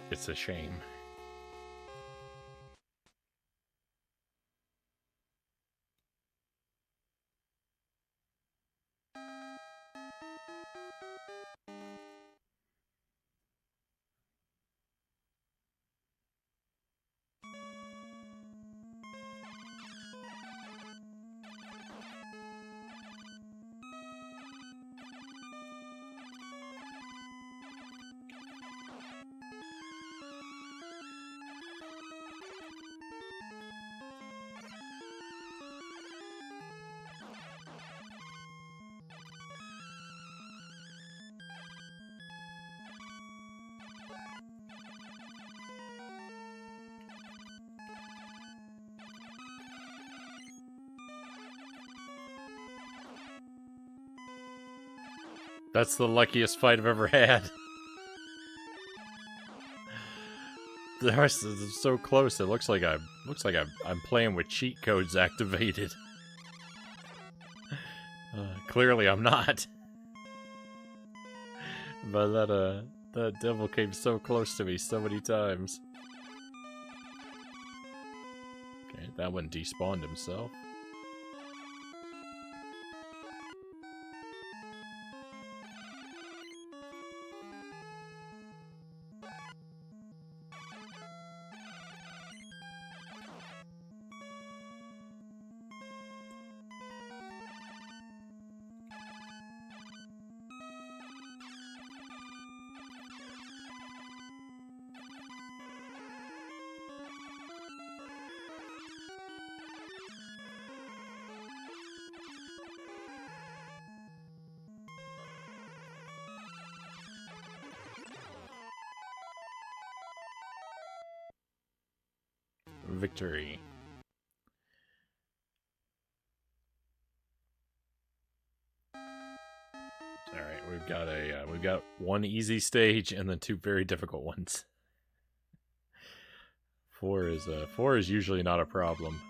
It's a shame. That's the luckiest fight I've ever had. The rest is so close. It looks like I'm playing with cheat codes activated. Clearly, I'm not. But that devil came so close to me so many times. Okay, that one despawned himself. Victory. All right, we've got one easy stage and then two very difficult ones. Four is usually not a problem.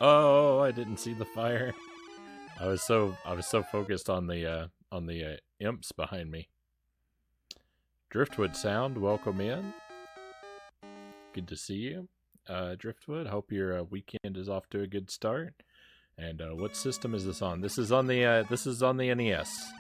Oh, I didn't see the fire. I was so focused on the imps behind me. Driftwood Sound, welcome in. Good to see you, Driftwood. Hope your weekend is off to a good start. And what system is this on? This is on the NES.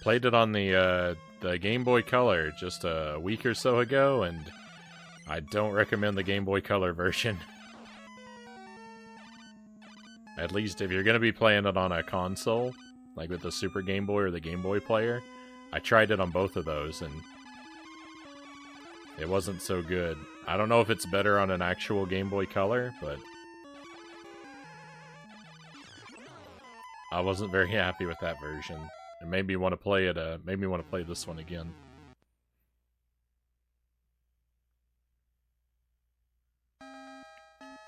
Played it on the Game Boy Color just a week or so ago, and I don't recommend the Game Boy Color version. At least if you're going to be playing it on a console, like with the Super Game Boy or the Game Boy Player, I tried it on both of those, and it wasn't so good. I don't know if it's better on an actual Game Boy Color, but I wasn't very happy with that version. It made me want to play it. Made me want to play this one again.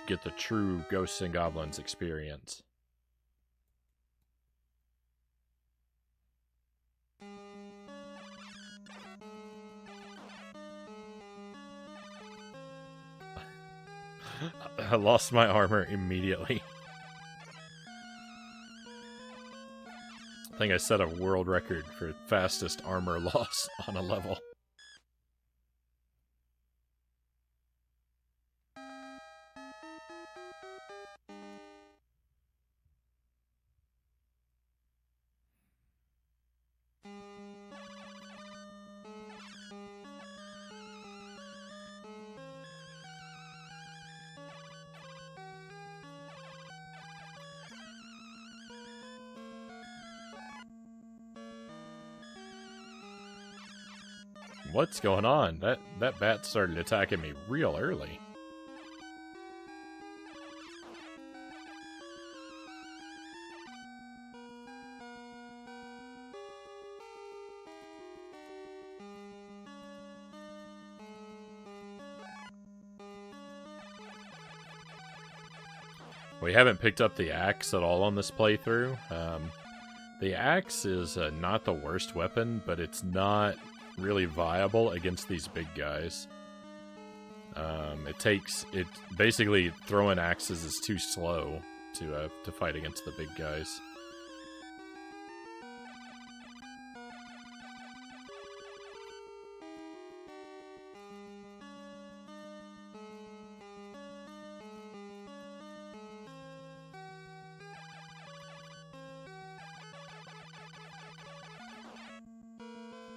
Get the true Ghosts and Goblins experience. I lost my armor immediately. I think I set a world record for fastest armor loss on a level. What's going on? That bat started attacking me real early. We haven't picked up the axe at all on this playthrough. The axe is not the worst weapon, but it's not really viable against these big guys. Basically throwing axes is too slow to fight against the big guys.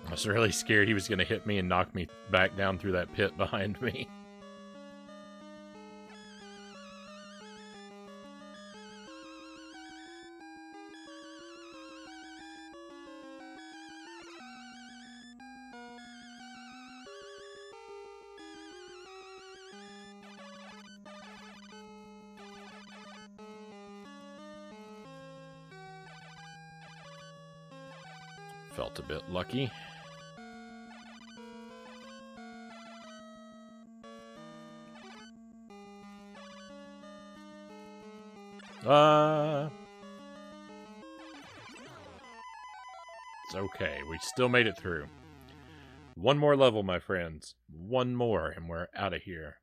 I was really scared he was going to hit me and knock me back down through that pit behind me. Felt a bit lucky. It's okay. We still made it through. One more level, my friends. One more, and we're out of here.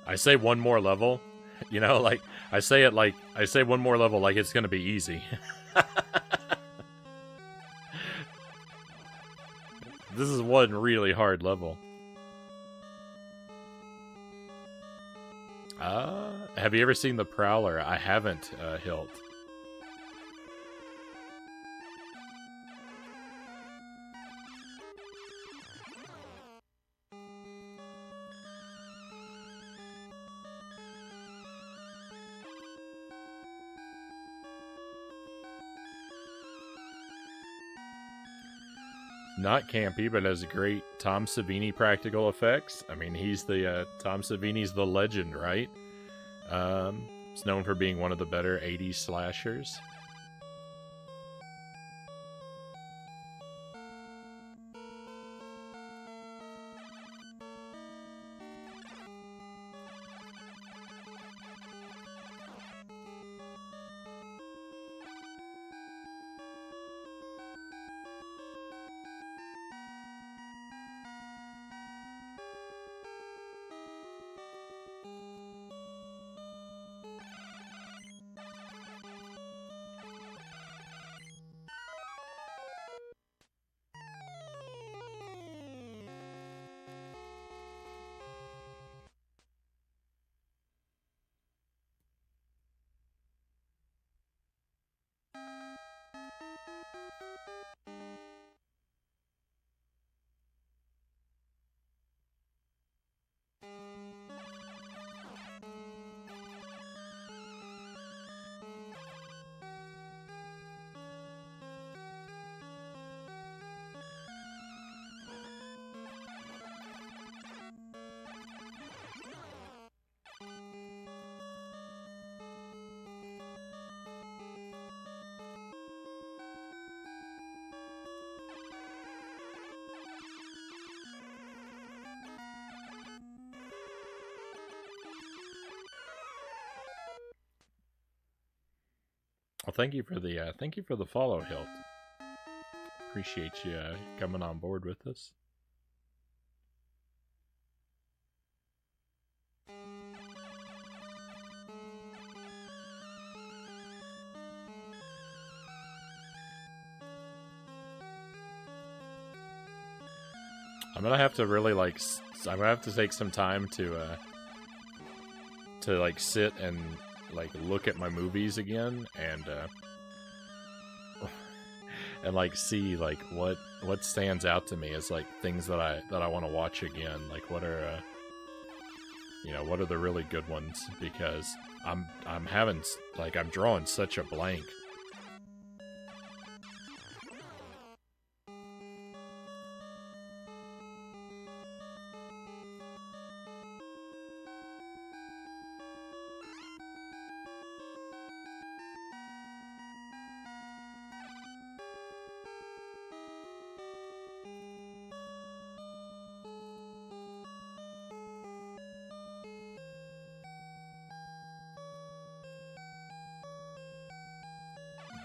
I say one more level, you know, like, I say one more level like it's gonna be easy. This is one really hard level. Have you ever seen The Prowler? I haven't, Hilt. Not campy, but has great Tom Savini practical effects. I mean, he's the, Tom Savini's the legend, right? He's known for being one of the better 80s slashers. Well, thank you for the follow, Hilt. Appreciate you coming on board with us. I'm gonna have to really I'm gonna have to take some time to sit and look at my movies again and see what stands out to me as things that I want to watch again. What are You know, what are the really good ones? Because I'm drawing such a blank.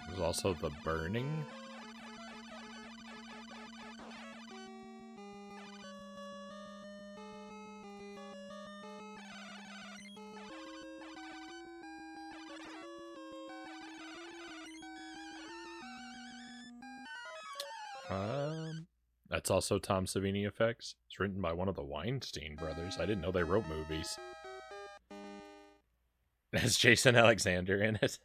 There's also The Burning. That's also Tom Savini effects. It's written by one of the Weinstein brothers. I didn't know they wrote movies. Has Jason Alexander in it?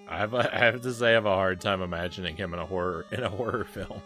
I have to say I have a hard time imagining him in a horror film.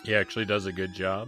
He actually does a good job.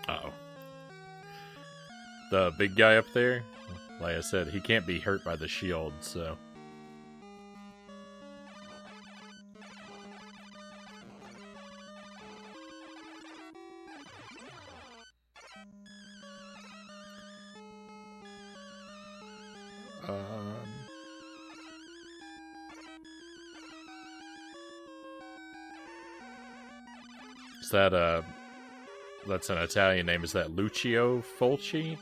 Uh-oh. The big guy up there, like I said, he can't be hurt by the shield, so... Is that, that's an Italian name. Is that Lucio Fulci?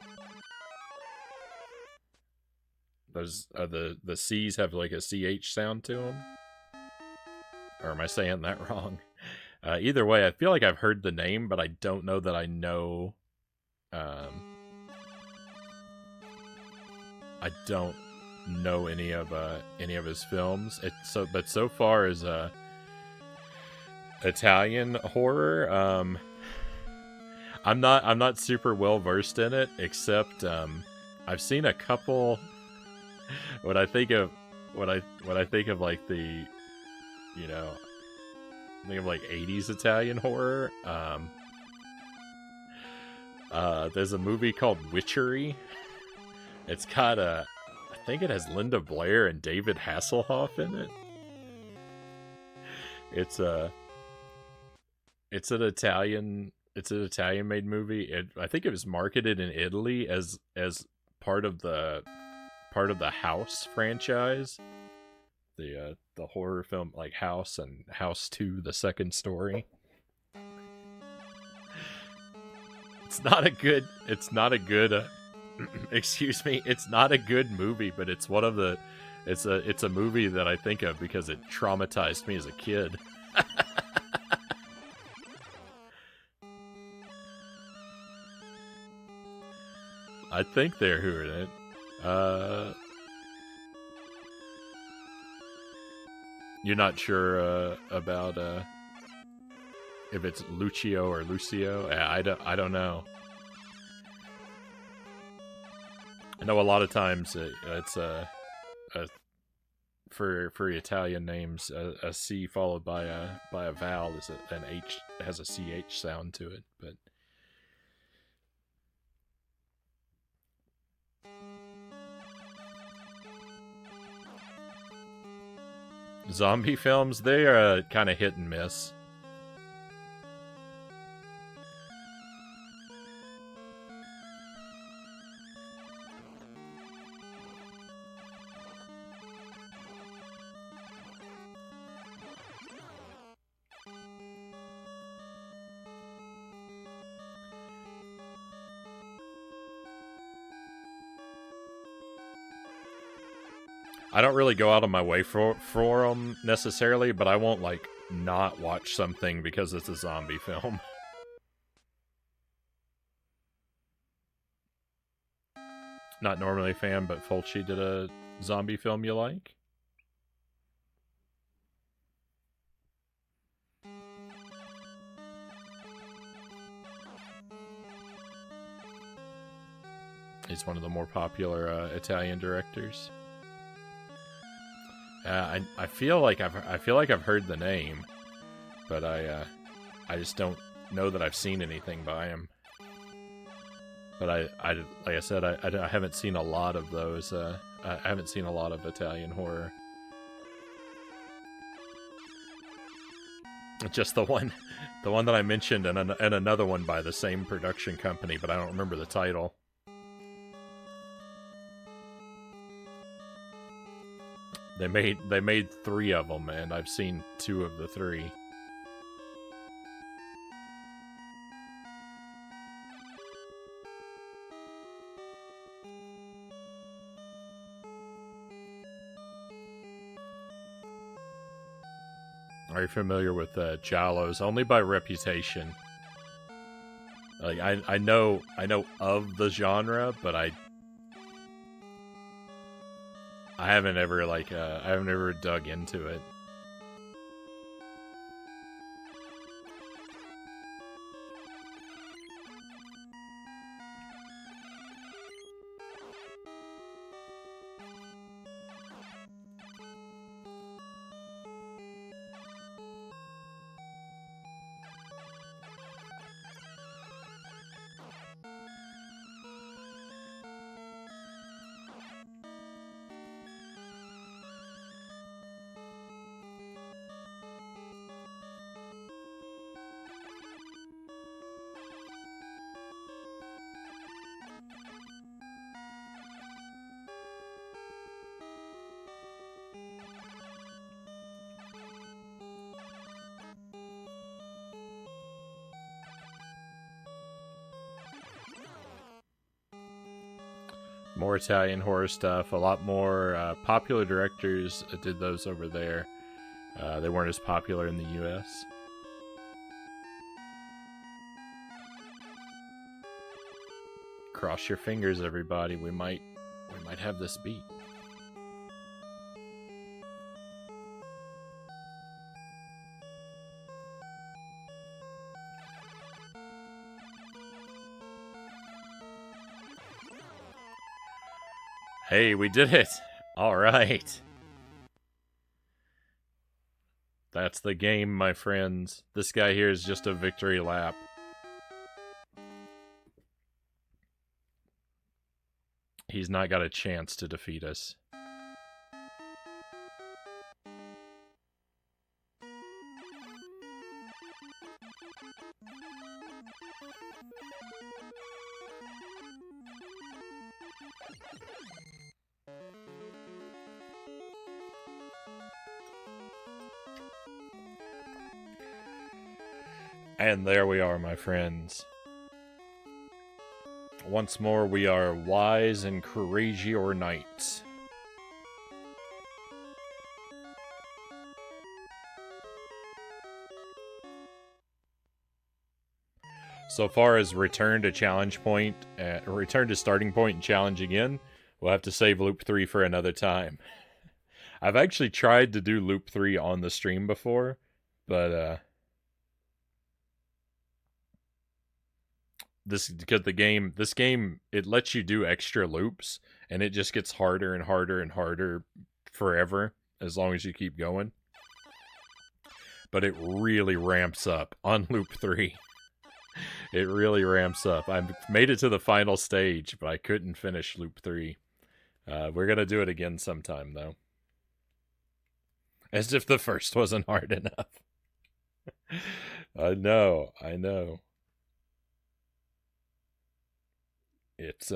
Those the C's have like a CH sound to them? Or am I saying that wrong? Either way, I feel like I've heard the name, but I don't know that I know... I don't know any of his films. But so far as Italian horror, I'm not super well versed in it, except I've seen a couple. When I think of like the, you know, I think of like 80s Italian horror. There's a movie called Witchery. It's got I think it has Linda Blair and David Hasselhoff in it. It's an Italian made movie. I think it was marketed in Italy as part of the House franchise, the horror film like House and House 2: The Second Story. It's not a good excuse me, it's not a good movie, but it's one of the it's a movie that I think of because it traumatized me as a kid. I think they're hearing it. You're not sure about if it's Lucio or Lucio? I don't know. I know a lot of times it's for Italian names, a C followed by a vowel is an H, has a CH sound to it, but zombie films, they are kind of hit and miss. I don't really go out of my way for them necessarily, but I won't like not watch something because it's a zombie film. Not normally a fan, but Fulci did a zombie film you like? He's one of the more popular Italian directors. I feel like I've heard the name, but I just don't know that I've seen anything by him. But I like I said, I haven't seen a lot of those. I haven't seen a lot of Italian horror. Just the one that I mentioned, and another one by the same production company, but I don't remember the title. They made 3 of them, and I've seen 2 of the 3. Are you familiar with giallos? Only by reputation. Like I know of the genre, but I haven't ever dug into it. More Italian horror stuff. A lot more popular directors did those over there. They weren't as popular in the U.S. Cross your fingers, everybody. We might have this beat. Hey, we did it! Alright. That's the game, my friends. This guy here is just a victory lap. He's not got a chance to defeat us. And there we are, my friends. Once more, we are wise and courageous knights. So far as return to challenge point, return to starting point and challenge again, we'll have to save loop 3 for another time. I've actually tried to do loop 3 on the stream before, but this game it lets you do extra loops, and it just gets harder and harder and harder forever as long as you keep going. But it really ramps up on loop 3. It really ramps up. I've made it to the final stage, but I couldn't finish loop 3. We're gonna do it again sometime, though. As if the first wasn't hard enough. I know. It's,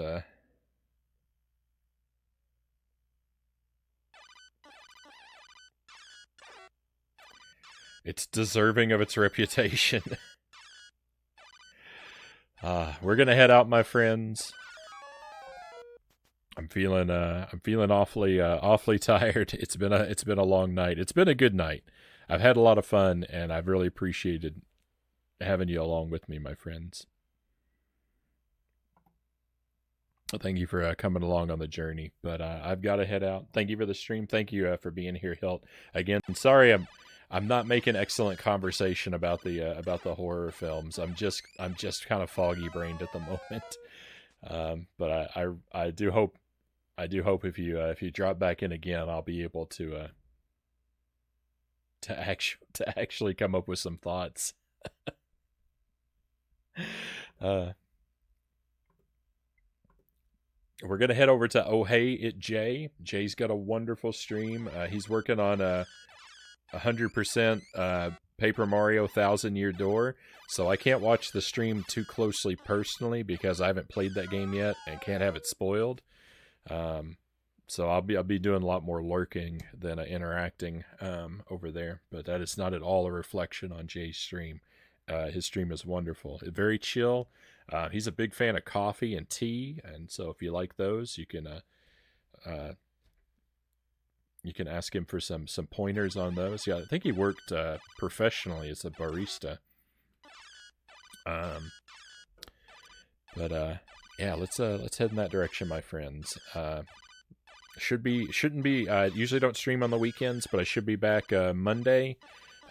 it's deserving of its reputation. We're gonna head out, my friends. I'm feeling awfully tired. It's been a long night. It's been a good night. I've had a lot of fun, and I've really appreciated having you along with me, my friends. Thank you for coming along on the journey. But I've got to head out. Thank you for the stream. Thank you for being here, Hilt. Again, sorry I'm not making excellent conversation about the horror films. I'm just kind of foggy brained at the moment. But I do hope if you drop back in again, I'll be able to actually come up with some thoughts. We're gonna head over to Oh Hey It Jay. Jay's got a wonderful stream. He's working on 100% Paper Mario 1000 Year Door, so I can't watch the stream too closely personally because I haven't played that game yet and can't have it spoiled. So I'll be doing a lot more lurking than interacting over there, but that is not at all a reflection on Jay's stream. His stream is wonderful. It's very chill. He's a big fan of coffee and tea, and so if you like those, you can ask him for some pointers on those. Yeah, I think he worked professionally as a barista. Yeah, let's head in that direction, my friends. Shouldn't be. Usually don't stream on the weekends, but I should be back Monday.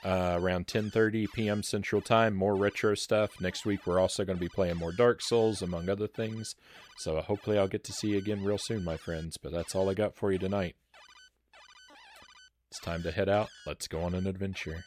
Around 10:30 p.m. Central Time, more retro stuff. Next week, we're also going to be playing more Dark Souls, among other things. So hopefully I'll get to see you again real soon, my friends. But that's all I got for you tonight. It's time to head out. Let's go on an adventure.